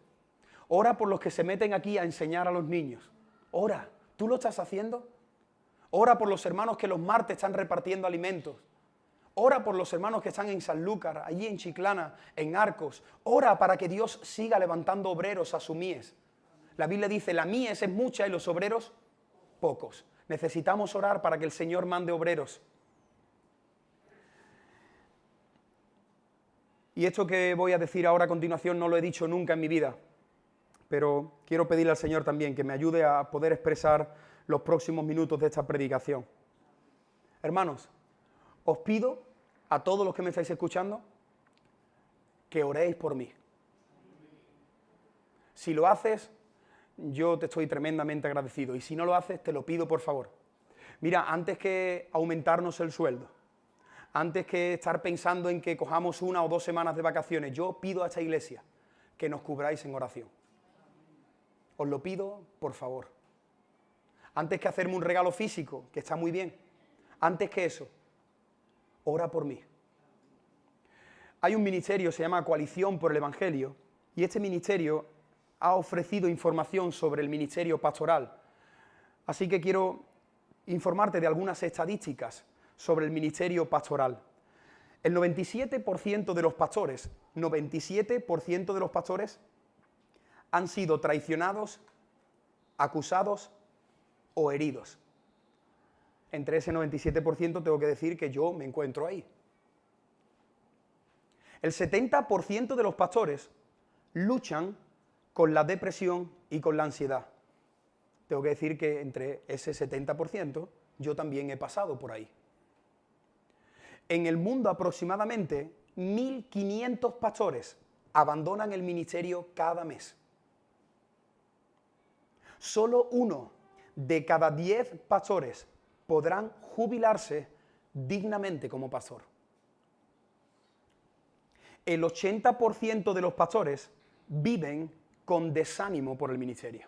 Ora por los que se meten aquí a enseñar a los niños. Ora, ¿tú lo estás haciendo? Ora por los hermanos que los martes están repartiendo alimentos. Ora por los hermanos que están en Sanlúcar, allí en Chiclana, en Arcos. Ora para que Dios siga levantando obreros a su mies. La Biblia dice, la mies es mucha y los obreros pocos. Necesitamos orar para que el Señor mande obreros. Y esto que voy a decir ahora a continuación no lo he dicho nunca en mi vida, pero quiero pedirle al Señor también que me ayude a poder expresar los próximos minutos de esta predicación. Hermanos, os pido a todos los que me estáis escuchando que oréis por mí. Si lo haces, yo te estoy tremendamente agradecido, y si no lo haces, te lo pido por favor. Mira, antes que aumentarnos el sueldo, antes que estar pensando en que cojamos 1 o 2 semanas de vacaciones, yo pido a esta iglesia que nos cubráis en oración. Os lo pido, por favor. Antes que hacerme un regalo físico, que está muy bien, antes que eso, ora por mí. Hay un ministerio, se llama Coalición por el Evangelio, y este ministerio ha ofrecido información sobre el ministerio pastoral. Así que quiero informarte de algunas estadísticas sobre el ministerio pastoral. El 97% de los pastores, 97% de los pastores han sido traicionados, acusados o heridos. Entre ese 97% tengo que decir que yo me encuentro ahí. El 70% de los pastores luchan con la depresión y con la ansiedad. Tengo que decir que entre ese 70% yo también he pasado por ahí. En el mundo aproximadamente 1.500 pastores abandonan el ministerio cada mes. Solo 1 de cada 10 pastores podrán jubilarse dignamente como pastor. El 80% de los pastores viven con desánimo por el ministerio.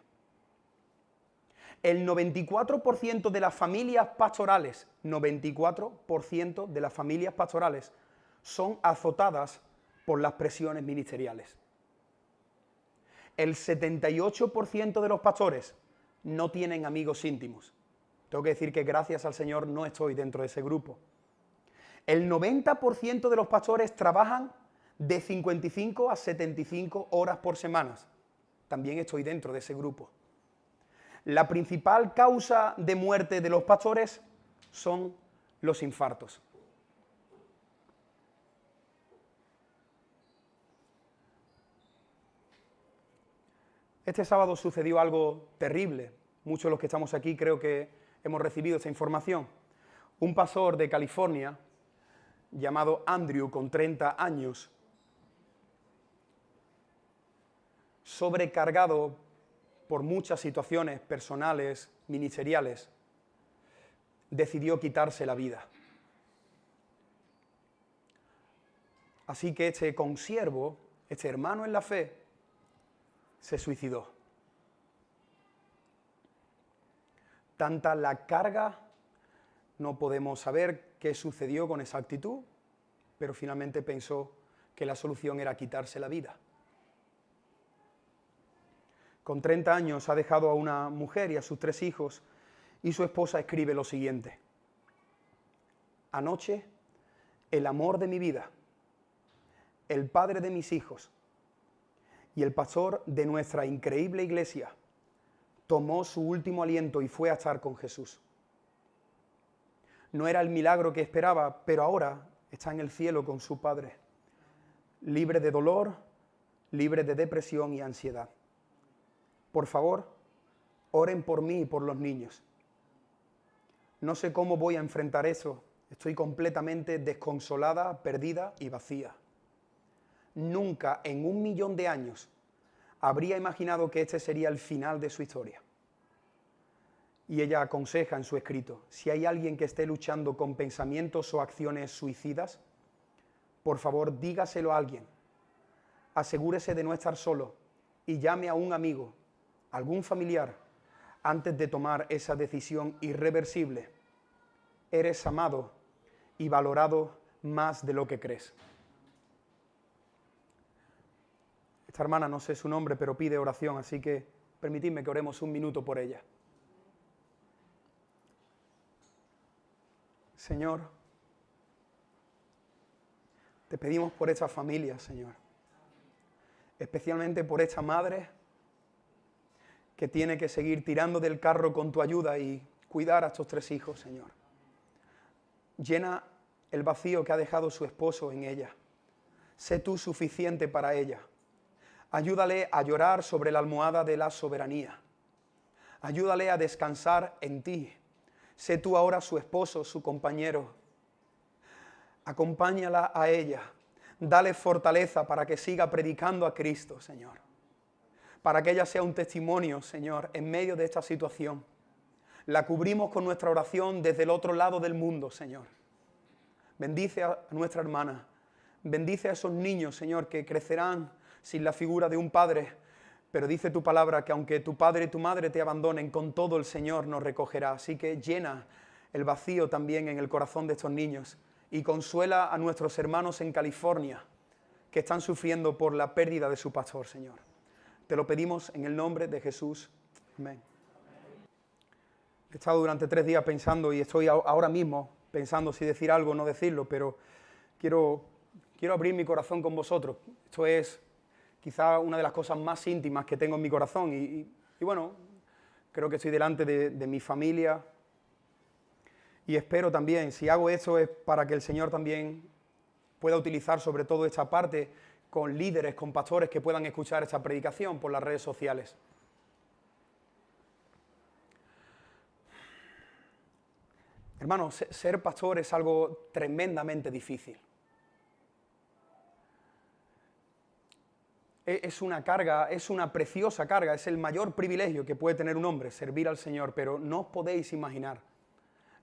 El 94% de las familias pastorales, 94% de las familias pastorales son azotadas por las presiones ministeriales. El 78% de los pastores no tienen amigos íntimos. Tengo que decir que gracias al Señor no estoy dentro de ese grupo. El 90% de los pastores trabajan de 55 a 75 horas por semana. También estoy dentro de ese grupo. La principal causa de muerte de los pastores son los infartos. Este sábado sucedió algo terrible. Muchos de los que estamos aquí creo que hemos recibido esta información. Un pastor de California, llamado Andrew, con 30 años, sobrecargado por muchas situaciones personales, ministeriales, decidió quitarse la vida. Así que este consiervo, este hermano en la fe, se suicidó. Tanta la carga, no podemos saber qué sucedió con exactitud, pero finalmente pensó que la solución era quitarse la vida. Con 30 años ha dejado a una mujer y a sus 3 hijos, y su esposa escribe lo siguiente: anoche, el amor de mi vida, el padre de mis hijos y el pastor de nuestra increíble iglesia tomó su último aliento y fue a estar con Jesús. No era el milagro que esperaba, pero ahora está en el cielo con su Padre, libre de dolor, libre de depresión y ansiedad. Por favor, oren por mí y por los niños. No sé cómo voy a enfrentar eso. Estoy completamente desconsolada, perdida y vacía. Nunca en 1.000.000 de años habría imaginado que este sería el final de su historia. Y ella aconseja en su escrito: si hay alguien que esté luchando con pensamientos o acciones suicidas, por favor dígaselo a alguien. Asegúrese de no estar solo y llame a un amigo, algún familiar, antes de tomar esa decisión irreversible. Eres amado y valorado más de lo que crees. Esta hermana, no sé su nombre, pero pide oración, así que permitidme que oremos un minuto por ella. Señor, te pedimos por esta familia, Señor. Especialmente por esta madre que tiene que seguir tirando del carro con tu ayuda y cuidar a estos 3 hijos, Señor. Llena el vacío que ha dejado su esposo en ella. Sé tú suficiente para ella. Ayúdale a llorar sobre la almohada de la soberanía. Ayúdale a descansar en ti. Sé tú ahora su esposo, su compañero. Acompáñala a ella. Dale fortaleza para que siga predicando a Cristo, Señor. Para que ella sea un testimonio, Señor, en medio de esta situación. La cubrimos con nuestra oración desde el otro lado del mundo, Señor. Bendice a nuestra hermana. Bendice a esos niños, Señor, que crecerán sin la figura de un padre. Pero dice tu palabra que aunque tu padre y tu madre te abandonen, con todo el Señor nos recogerá. Así que llena el vacío también en el corazón de estos niños y consuela a nuestros hermanos en California que están sufriendo por la pérdida de su pastor, Señor. Te lo pedimos en el nombre de Jesús. Amén. He estado durante 3 días pensando y estoy ahora mismo pensando si decir algo o no decirlo, pero quiero abrir mi corazón con vosotros. Esto es quizá una de las cosas más íntimas que tengo en mi corazón y bueno, creo que estoy delante de mi familia y espero también, si hago esto es para que el Señor también pueda utilizar sobre todo esta parte con líderes, con pastores que puedan escuchar esta predicación por las redes sociales. Hermanos, ser pastor es algo tremendamente difícil. Es una carga, es una preciosa carga, es el mayor privilegio que puede tener un hombre, servir al Señor, pero no os podéis imaginar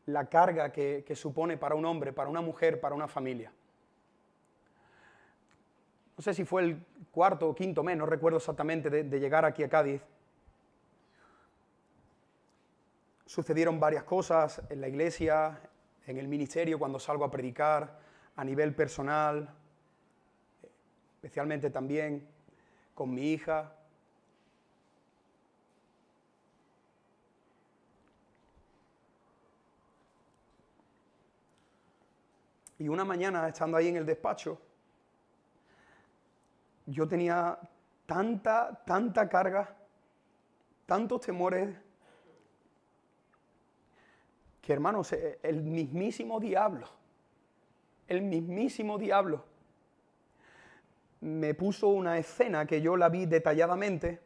la carga que supone para un hombre, para una mujer, para una familia. No sé si fue el 4º o 5º mes, no recuerdo exactamente, de llegar aquí a Cádiz. Sucedieron varias cosas en la iglesia, en el ministerio, cuando salgo a predicar, a nivel personal, especialmente también con mi hija. Y una mañana, estando ahí en el despacho, yo tenía tanta carga, tantos temores, que hermanos, el mismísimo diablo me puso una escena que yo la vi detalladamente.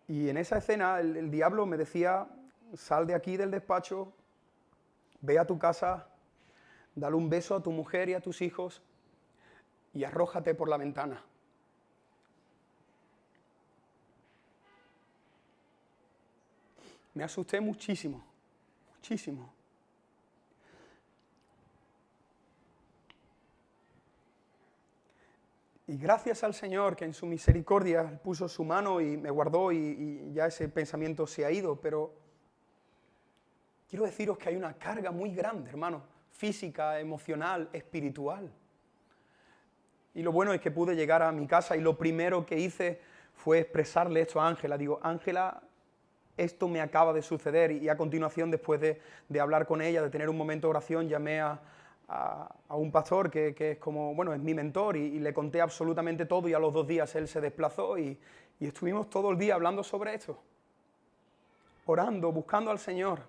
Y en esa escena el diablo me decía, sal de aquí del despacho, ve a tu casa, dale un beso a tu mujer y a tus hijos y arrójate por la ventana. Me asusté muchísimo. Y gracias al Señor que en su misericordia puso su mano y me guardó y ya ese pensamiento se ha ido, pero quiero deciros que hay una carga muy grande, hermano, física, emocional, espiritual. Y lo bueno es que pude llegar a mi casa y lo primero que hice fue expresarle esto a Ángela. Digo, Ángela, esto me acaba de suceder, y a continuación, después de hablar con ella, de tener un momento de oración, llamé a un pastor que es como, bueno, es mi mentor, y le conté absolutamente todo, y a los 2 días él se desplazó y estuvimos todo el día hablando sobre esto, orando, buscando al Señor.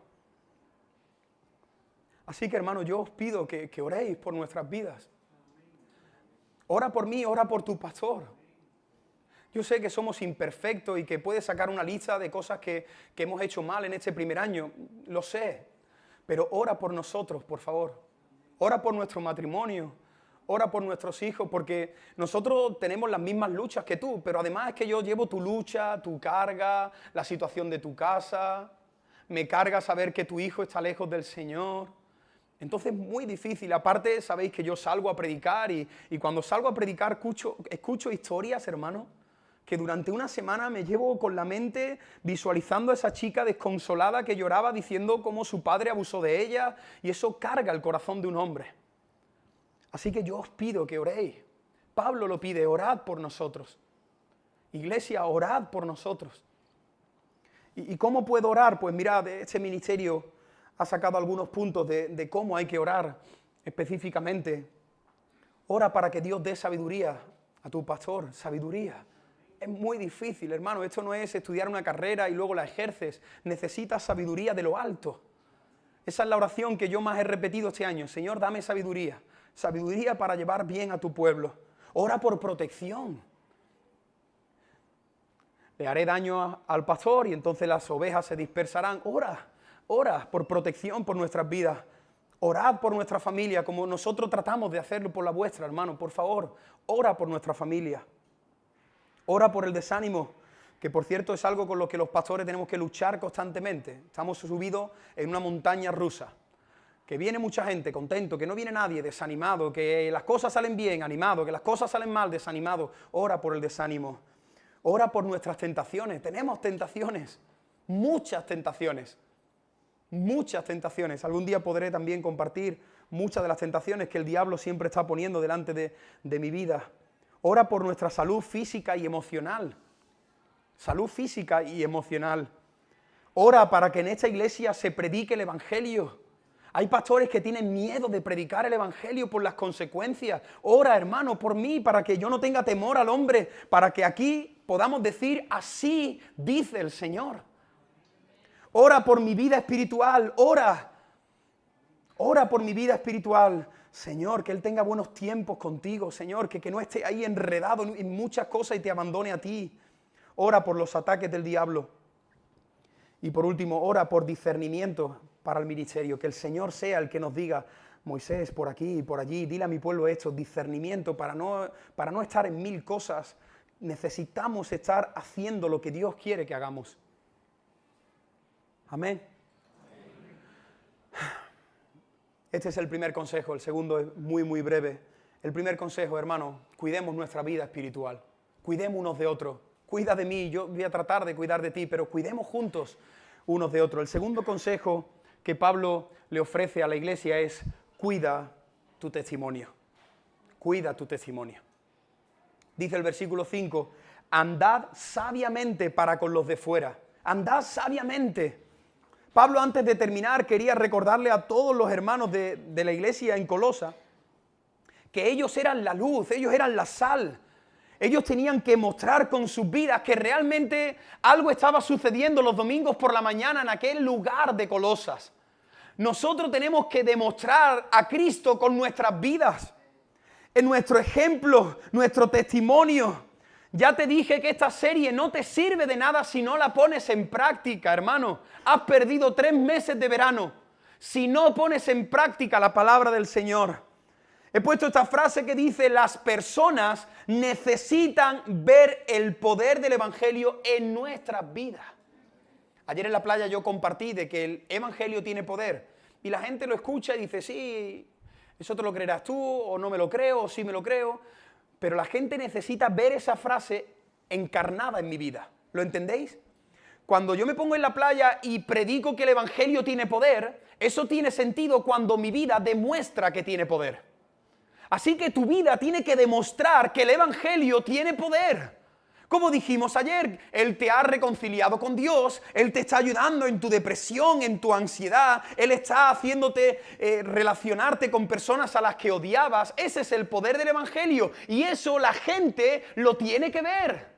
Así que, hermano, yo os pido que oréis por nuestras vidas. Ora por mí, ora por tu pastor. Yo sé que somos imperfectos y que puedes sacar una lista de cosas que hemos hecho mal en este primer año, lo sé, pero ora por nosotros, por favor. Ora por nuestro matrimonio, ora por nuestros hijos, porque nosotros tenemos las mismas luchas que tú, pero además es que yo llevo tu lucha, tu carga, la situación de tu casa, me carga saber que tu hijo está lejos del Señor. Entonces es muy difícil. Aparte, sabéis que yo salgo a predicar y cuando salgo a predicar escucho historias, hermano, que durante una semana me llevo con la mente visualizando a esa chica desconsolada que lloraba diciendo cómo su padre abusó de ella, y eso carga el corazón de un hombre. Así que yo os pido que oréis. Pablo lo pide, orad por nosotros. Iglesia, orad por nosotros. ¿Y cómo puedo orar? Pues mirad, este ministerio ha sacado algunos puntos de cómo hay que orar específicamente. Ora para que Dios dé sabiduría a tu pastor, sabiduría. Es muy difícil, hermano, esto no es estudiar una carrera y luego la ejerces. Necesitas sabiduría de lo alto. Esa es la oración que yo más he repetido este año. Señor, dame sabiduría. Sabiduría para llevar bien a tu pueblo. Ora por protección. Le haré daño al pastor y entonces las ovejas se dispersarán. Ora por protección por nuestras vidas. Orad por nuestra familia como nosotros tratamos de hacerlo por la vuestra, hermano. Por favor, ora por nuestra familia. Ora por el desánimo, que por cierto es algo con lo que los pastores tenemos que luchar constantemente. Estamos subidos en una montaña rusa. Que viene mucha gente contento, que no viene nadie desanimado, que las cosas salen bien, animado, que las cosas salen mal, desanimado. Ora por el desánimo. Ora por nuestras tentaciones. Tenemos tentaciones, muchas tentaciones. Muchas tentaciones. Algún día podré también compartir muchas de las tentaciones que el diablo siempre está poniendo delante de mi vida. Ora por nuestra salud física y emocional. Salud física y emocional. Ora para que en esta iglesia se predique el Evangelio. Hay pastores que tienen miedo de predicar el Evangelio por las consecuencias. Ora, hermano, por mí, para que yo no tenga temor al hombre, para que aquí podamos decir, así dice el Señor. Ora por mi vida espiritual, ora. Ora por mi vida espiritual. Señor, que Él tenga buenos tiempos contigo, Señor, que no esté ahí enredado en muchas cosas y te abandone a ti. Ora por los ataques del diablo. Y por último, ora por discernimiento para el ministerio, que el Señor sea el que nos diga, Moisés, por aquí y por allí, dile a mi pueblo esto, discernimiento para no estar en mil cosas. Necesitamos estar haciendo lo que Dios quiere que hagamos. Amén. Este es el primer consejo, el segundo es muy, muy breve. El primer consejo, hermano, cuidemos nuestra vida espiritual. Cuidemos unos de otros. Cuida de mí, yo voy a tratar de cuidar de ti, pero cuidemos juntos unos de otros. El segundo consejo que Pablo le ofrece a la iglesia es cuida tu testimonio. Cuida tu testimonio. Dice el versículo 5, andad sabiamente para con los de fuera. Andad sabiamente. Pablo, antes de terminar, quería recordarle a todos los hermanos de la iglesia en Colosa que ellos eran la luz, ellos eran la sal. Ellos tenían que mostrar con sus vidas que realmente algo estaba sucediendo los domingos por la mañana en aquel lugar de Colosas. Nosotros tenemos que demostrar a Cristo con nuestras vidas, en nuestro ejemplo, nuestro testimonio. Ya te dije que esta serie no te sirve de nada si no la pones en práctica, hermano. Has perdido 3 meses de verano si no pones en práctica la palabra del Señor. He puesto esta frase que dice, las personas necesitan ver el poder del Evangelio en nuestras vidas. Ayer en la playa yo compartí de que el Evangelio tiene poder y la gente lo escucha y dice, sí, eso te lo creerás tú, o no me lo creo, o sí me lo creo. Pero la gente necesita ver esa frase encarnada en mi vida. ¿Lo entendéis? Cuando yo me pongo en la playa y predico que el Evangelio tiene poder, eso tiene sentido cuando mi vida demuestra que tiene poder. Así que tu vida tiene que demostrar que el Evangelio tiene poder. Como dijimos ayer, Él te ha reconciliado con Dios, Él te está ayudando en tu depresión, en tu ansiedad, Él está haciéndote relacionarte con personas a las que odiabas. Ese es el poder del Evangelio y eso la gente lo tiene que ver.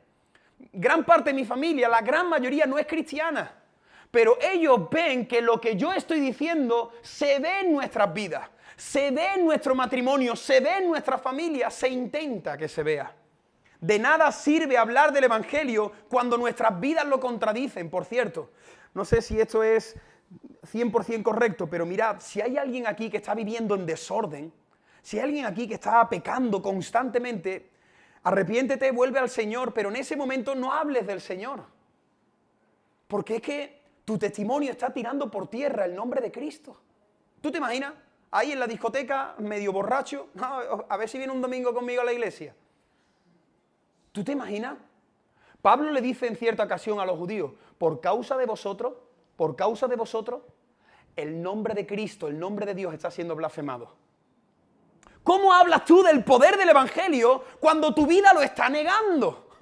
Gran parte de mi familia, la gran mayoría no es cristiana, pero ellos ven que lo que yo estoy diciendo se ve en nuestras vidas, se ve en nuestro matrimonio, se ve en nuestra familia, se intenta que se vea. De nada sirve hablar del Evangelio cuando nuestras vidas lo contradicen, por cierto. No sé si esto es 100% correcto, pero mirad, si hay alguien aquí que está viviendo en desorden, si hay alguien aquí que está pecando constantemente, arrepiéntete, vuelve al Señor, pero en ese momento no hables del Señor. Porque es que tu testimonio está tirando por tierra el nombre de Cristo. ¿Tú te imaginas? Ahí en la discoteca, medio borracho, a ver si viene un domingo conmigo a la iglesia. ¿Tú te imaginas? Pablo le dice en cierta ocasión a los judíos, por causa de vosotros, el nombre de Cristo, el nombre de Dios está siendo blasfemado. ¿Cómo hablas tú del poder del Evangelio cuando tu vida lo está negando?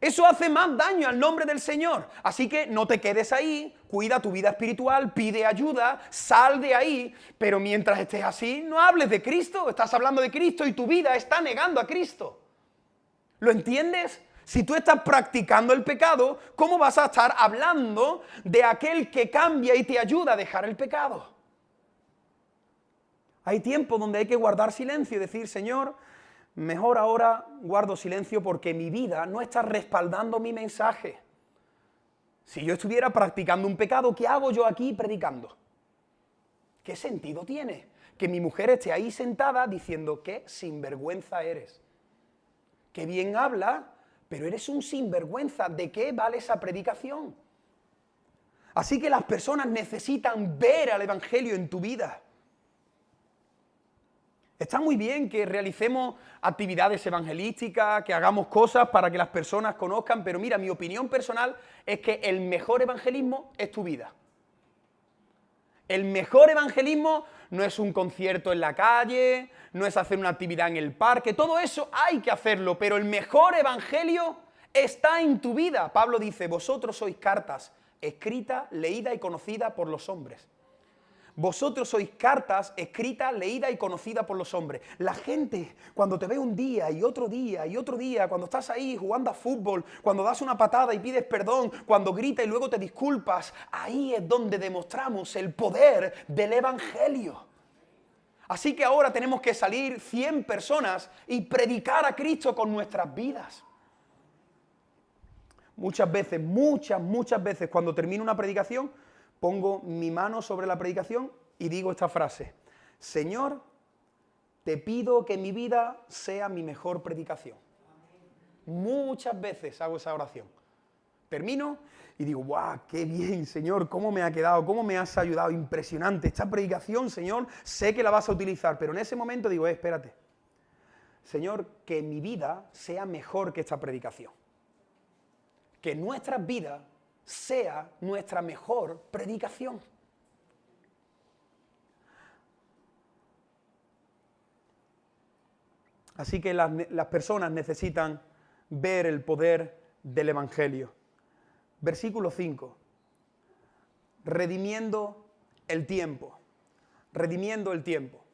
Eso hace más daño al nombre del Señor. Así que no te quedes ahí, cuida tu vida espiritual, pide ayuda, sal de ahí, pero mientras estés así, no hables de Cristo, estás hablando de Cristo y tu vida está negando a Cristo. ¿Lo entiendes? Si tú estás practicando el pecado, ¿cómo vas a estar hablando de aquel que cambia y te ayuda a dejar el pecado? Hay tiempo donde hay que guardar silencio y decir, Señor, mejor ahora guardo silencio porque mi vida no está respaldando mi mensaje. Si yo estuviera practicando un pecado, ¿qué hago yo aquí predicando? ¿Qué sentido tiene que mi mujer esté ahí sentada diciendo qué sinvergüenza eres? Qué bien habla, pero eres un sinvergüenza. ¿De qué vale esa predicación? Así que las personas necesitan ver al Evangelio en tu vida. Está muy bien que realicemos actividades evangelísticas, que hagamos cosas para que las personas conozcan, pero mira, mi opinión personal es que el mejor evangelismo es tu vida. El mejor evangelismo no es un concierto en la calle, no es hacer una actividad en el parque, todo eso hay que hacerlo, pero el mejor evangelio está en tu vida. Pablo dice, vosotros sois cartas escritas, leídas y conocidas por los hombres. Vosotros sois cartas escritas, leídas y conocidas por los hombres. La gente, cuando te ve un día y otro día y otro día, cuando estás ahí jugando a fútbol, cuando das una patada y pides perdón, cuando gritas y luego te disculpas, ahí es donde demostramos el poder del Evangelio. Así que ahora tenemos que salir 100 personas y predicar a Cristo con nuestras vidas. Muchas veces cuando termino una predicación, pongo mi mano sobre la predicación y digo esta frase, Señor, te pido que mi vida sea mi mejor predicación. Muchas veces hago esa oración. Termino y digo, ¡guau! ¡Qué bien, Señor! ¿Cómo me ha quedado? ¿Cómo me has ayudado? Impresionante. Esta predicación, Señor, sé que la vas a utilizar, pero en ese momento digo, espérate. Señor, que mi vida sea mejor que esta predicación. Que nuestras vidas sea nuestra mejor predicación. Así que las personas necesitan ver el poder del Evangelio. Versículo 5. Redimiendo el tiempo. Redimiendo el tiempo.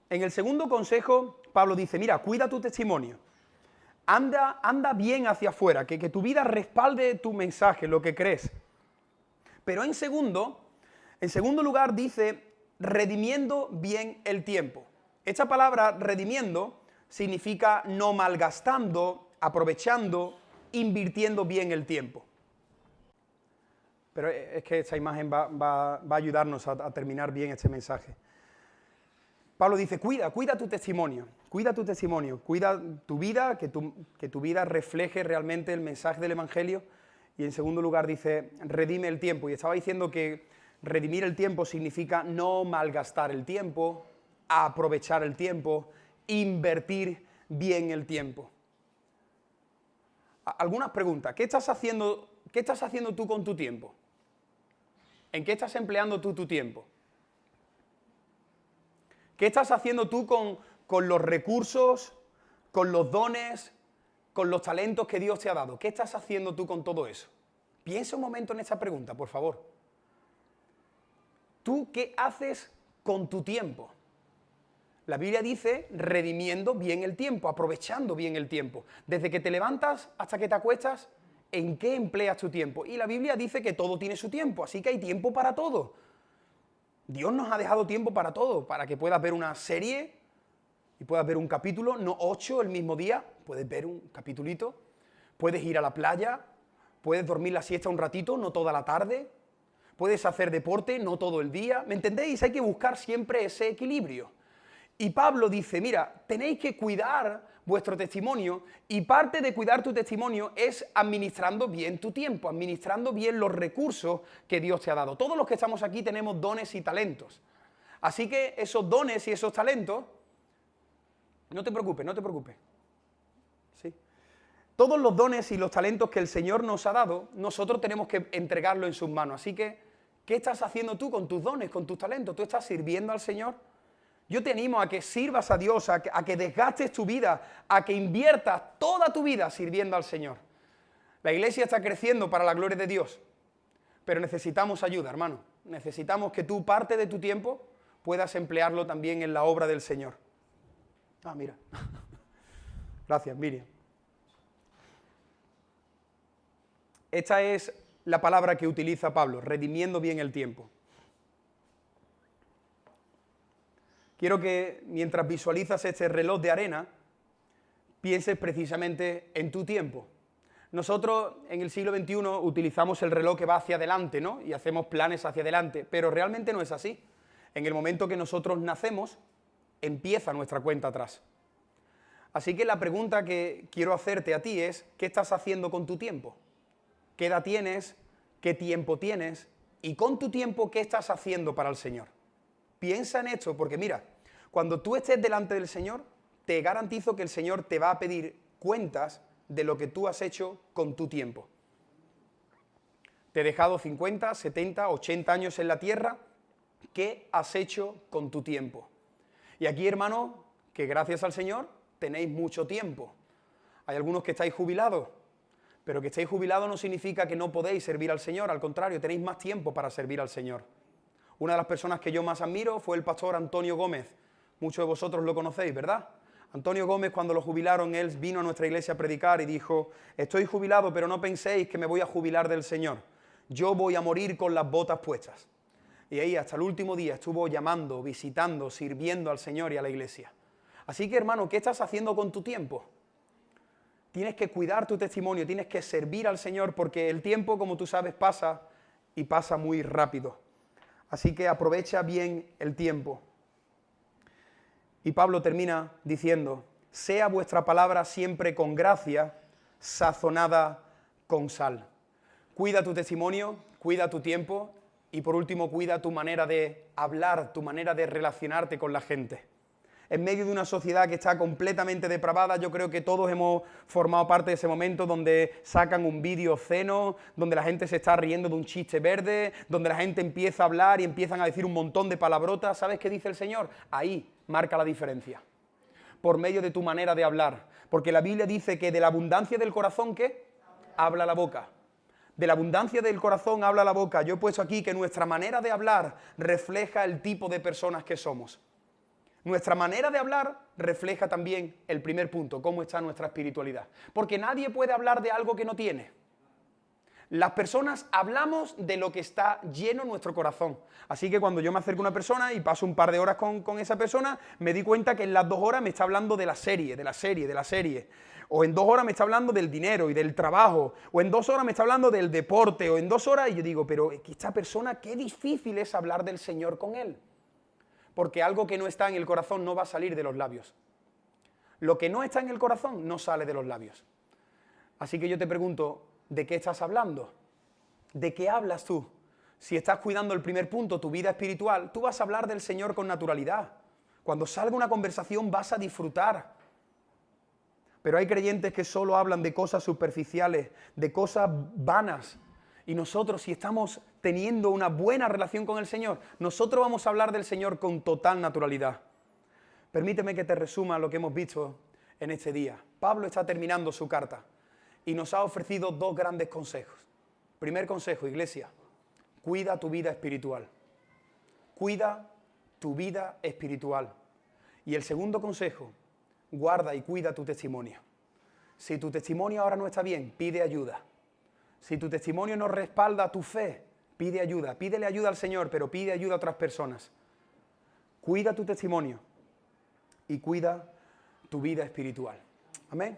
En el segundo consejo, Pablo dice, mira, cuida tu testimonio. Anda bien hacia afuera, que tu vida respalde tu mensaje, lo que crees. Pero en segundo lugar dice, redimiendo bien el tiempo. Esta palabra redimiendo significa no malgastando, aprovechando, invirtiendo bien el tiempo. Pero es que esta imagen va a ayudarnos a terminar bien este mensaje. Pablo dice, cuida tu testimonio, cuida tu vida, que tu vida refleje realmente el mensaje del Evangelio. Y en segundo lugar dice, redime el tiempo. Y estaba diciendo que redimir el tiempo significa no malgastar el tiempo, aprovechar el tiempo, invertir bien el tiempo. Algunas preguntas, ¿qué estás haciendo tú con tu tiempo? ¿En qué estás empleando tú tu tiempo? ¿Qué estás haciendo tú con los recursos, con los dones, con los talentos que Dios te ha dado? ¿Qué estás haciendo tú con todo eso? Piensa un momento en esta pregunta, por favor. ¿Tú qué haces con tu tiempo? La Biblia dice redimiendo bien el tiempo, aprovechando bien el tiempo. Desde que te levantas hasta que te acuestas, ¿en qué empleas tu tiempo? Y la Biblia dice que todo tiene su tiempo, así que hay tiempo para todo. Dios nos ha dejado tiempo para todo, para que puedas ver una serie y puedas ver un capítulo, no 8 el mismo día, puedes ver un capitulito, puedes ir a la playa, puedes dormir la siesta un ratito, no toda la tarde, puedes hacer deporte, no todo el día, ¿me entendéis? Hay que buscar siempre ese equilibrio. Y Pablo dice, mira, tenéis que cuidar vuestro testimonio y parte de cuidar tu testimonio es administrando bien tu tiempo, administrando bien los recursos que Dios te ha dado. Todos los que estamos aquí tenemos dones y talentos. Así que esos dones y esos talentos, no te preocupes. ¿Sí? Todos los dones y los talentos que el Señor nos ha dado, nosotros tenemos que entregarlo en sus manos. Así que, ¿qué estás haciendo tú con tus dones, con tus talentos? ¿Tú estás sirviendo al Señor? Yo te animo a que sirvas a Dios, a que desgastes tu vida, a que inviertas toda tu vida sirviendo al Señor. La iglesia está creciendo para la gloria de Dios, pero necesitamos ayuda, hermano. Necesitamos que tú parte de tu tiempo puedas emplearlo también en la obra del Señor. Ah, mira. Gracias, Miriam. Esta es la palabra que utiliza Pablo, redimiendo bien el tiempo. Quiero que mientras visualizas este reloj de arena, pienses precisamente en tu tiempo. Nosotros en el siglo XXI utilizamos el reloj que va hacia adelante, ¿no? Y hacemos planes hacia adelante, pero realmente no es así. En el momento que nosotros nacemos, empieza nuestra cuenta atrás. Así que la pregunta que quiero hacerte a ti es, ¿qué estás haciendo con tu tiempo? ¿Qué edad tienes? ¿Qué tiempo tienes? Y con tu tiempo, ¿qué estás haciendo para el Señor? Piensa en esto, porque mira, cuando tú estés delante del Señor, te garantizo que el Señor te va a pedir cuentas de lo que tú has hecho con tu tiempo. Te he dejado 50, 70, 80 años en la tierra. ¿Qué has hecho con tu tiempo? Y aquí, hermano, que gracias al Señor tenéis mucho tiempo. Hay algunos que estáis jubilados, pero que estéis jubilados no significa que no podéis servir al Señor, al contrario, tenéis más tiempo para servir al Señor. Una de las personas que yo más admiro fue el pastor Antonio Gómez. Muchos de vosotros lo conocéis, ¿verdad? Antonio Gómez, cuando lo jubilaron, él vino a nuestra iglesia a predicar y dijo: estoy jubilado, pero no penséis que me voy a jubilar del Señor. Yo voy a morir con las botas puestas. Y ahí hasta el último día estuvo llamando, visitando, sirviendo al Señor y a la iglesia. Así que, hermano, ¿qué estás haciendo con tu tiempo? Tienes que cuidar tu testimonio, tienes que servir al Señor, porque el tiempo, como tú sabes, pasa y pasa muy rápido. Así que aprovecha bien el tiempo. Y Pablo termina diciendo: sea vuestra palabra siempre con gracia, sazonada con sal. Cuida tu testimonio, cuida tu tiempo y por último cuida tu manera de hablar, tu manera de relacionarte con la gente. En medio de una sociedad que está completamente depravada, yo creo que todos hemos formado parte de ese momento donde sacan un vídeo obsceno, donde la gente se está riendo de un chiste verde, donde la gente empieza a hablar y empiezan a decir un montón de palabrotas. ¿Sabes qué dice el Señor? Ahí marca la diferencia, por medio de tu manera de hablar. Porque la Biblia dice que de la abundancia del corazón, ¿qué? Habla la boca. De la abundancia del corazón habla la boca. Yo he puesto aquí que nuestra manera de hablar refleja el tipo de personas que somos. Nuestra manera de hablar refleja también el primer punto, cómo está nuestra espiritualidad. Porque nadie puede hablar de algo que no tiene. Las personas hablamos de lo que está lleno en nuestro corazón. Así que cuando yo me acerco a una persona y paso un par de horas con esa persona, me di cuenta que en las 2 horas me está hablando de la serie. O en 2 horas me está hablando del dinero y del trabajo. O en 2 horas me está hablando del deporte. O en 2 horas, y yo digo, pero esta persona, qué difícil es hablar del Señor con él. Porque algo que no está en el corazón no va a salir de los labios. Lo que no está en el corazón no sale de los labios. Así que yo te pregunto, ¿de qué estás hablando? ¿De qué hablas tú? Si estás cuidando el primer punto, tu vida espiritual, tú vas a hablar del Señor con naturalidad. Cuando salga una conversación vas a disfrutar. Pero hay creyentes que solo hablan de cosas superficiales, de cosas vanas. Y nosotros, si estamos teniendo una buena relación con el Señor, nosotros vamos a hablar del Señor con total naturalidad. Permíteme que te resuma lo que hemos visto en este día. Pablo está terminando su carta y nos ha ofrecido 2 grandes consejos. Primer consejo, iglesia: cuida tu vida espiritual. Cuida tu vida espiritual. Y el segundo consejo: guarda y cuida tu testimonio. Si tu testimonio ahora no está bien, pide ayuda. Si tu testimonio no respalda tu fe, pide ayuda. Pídele ayuda al Señor, pero pide ayuda a otras personas. Cuida tu testimonio y cuida tu vida espiritual. Amén.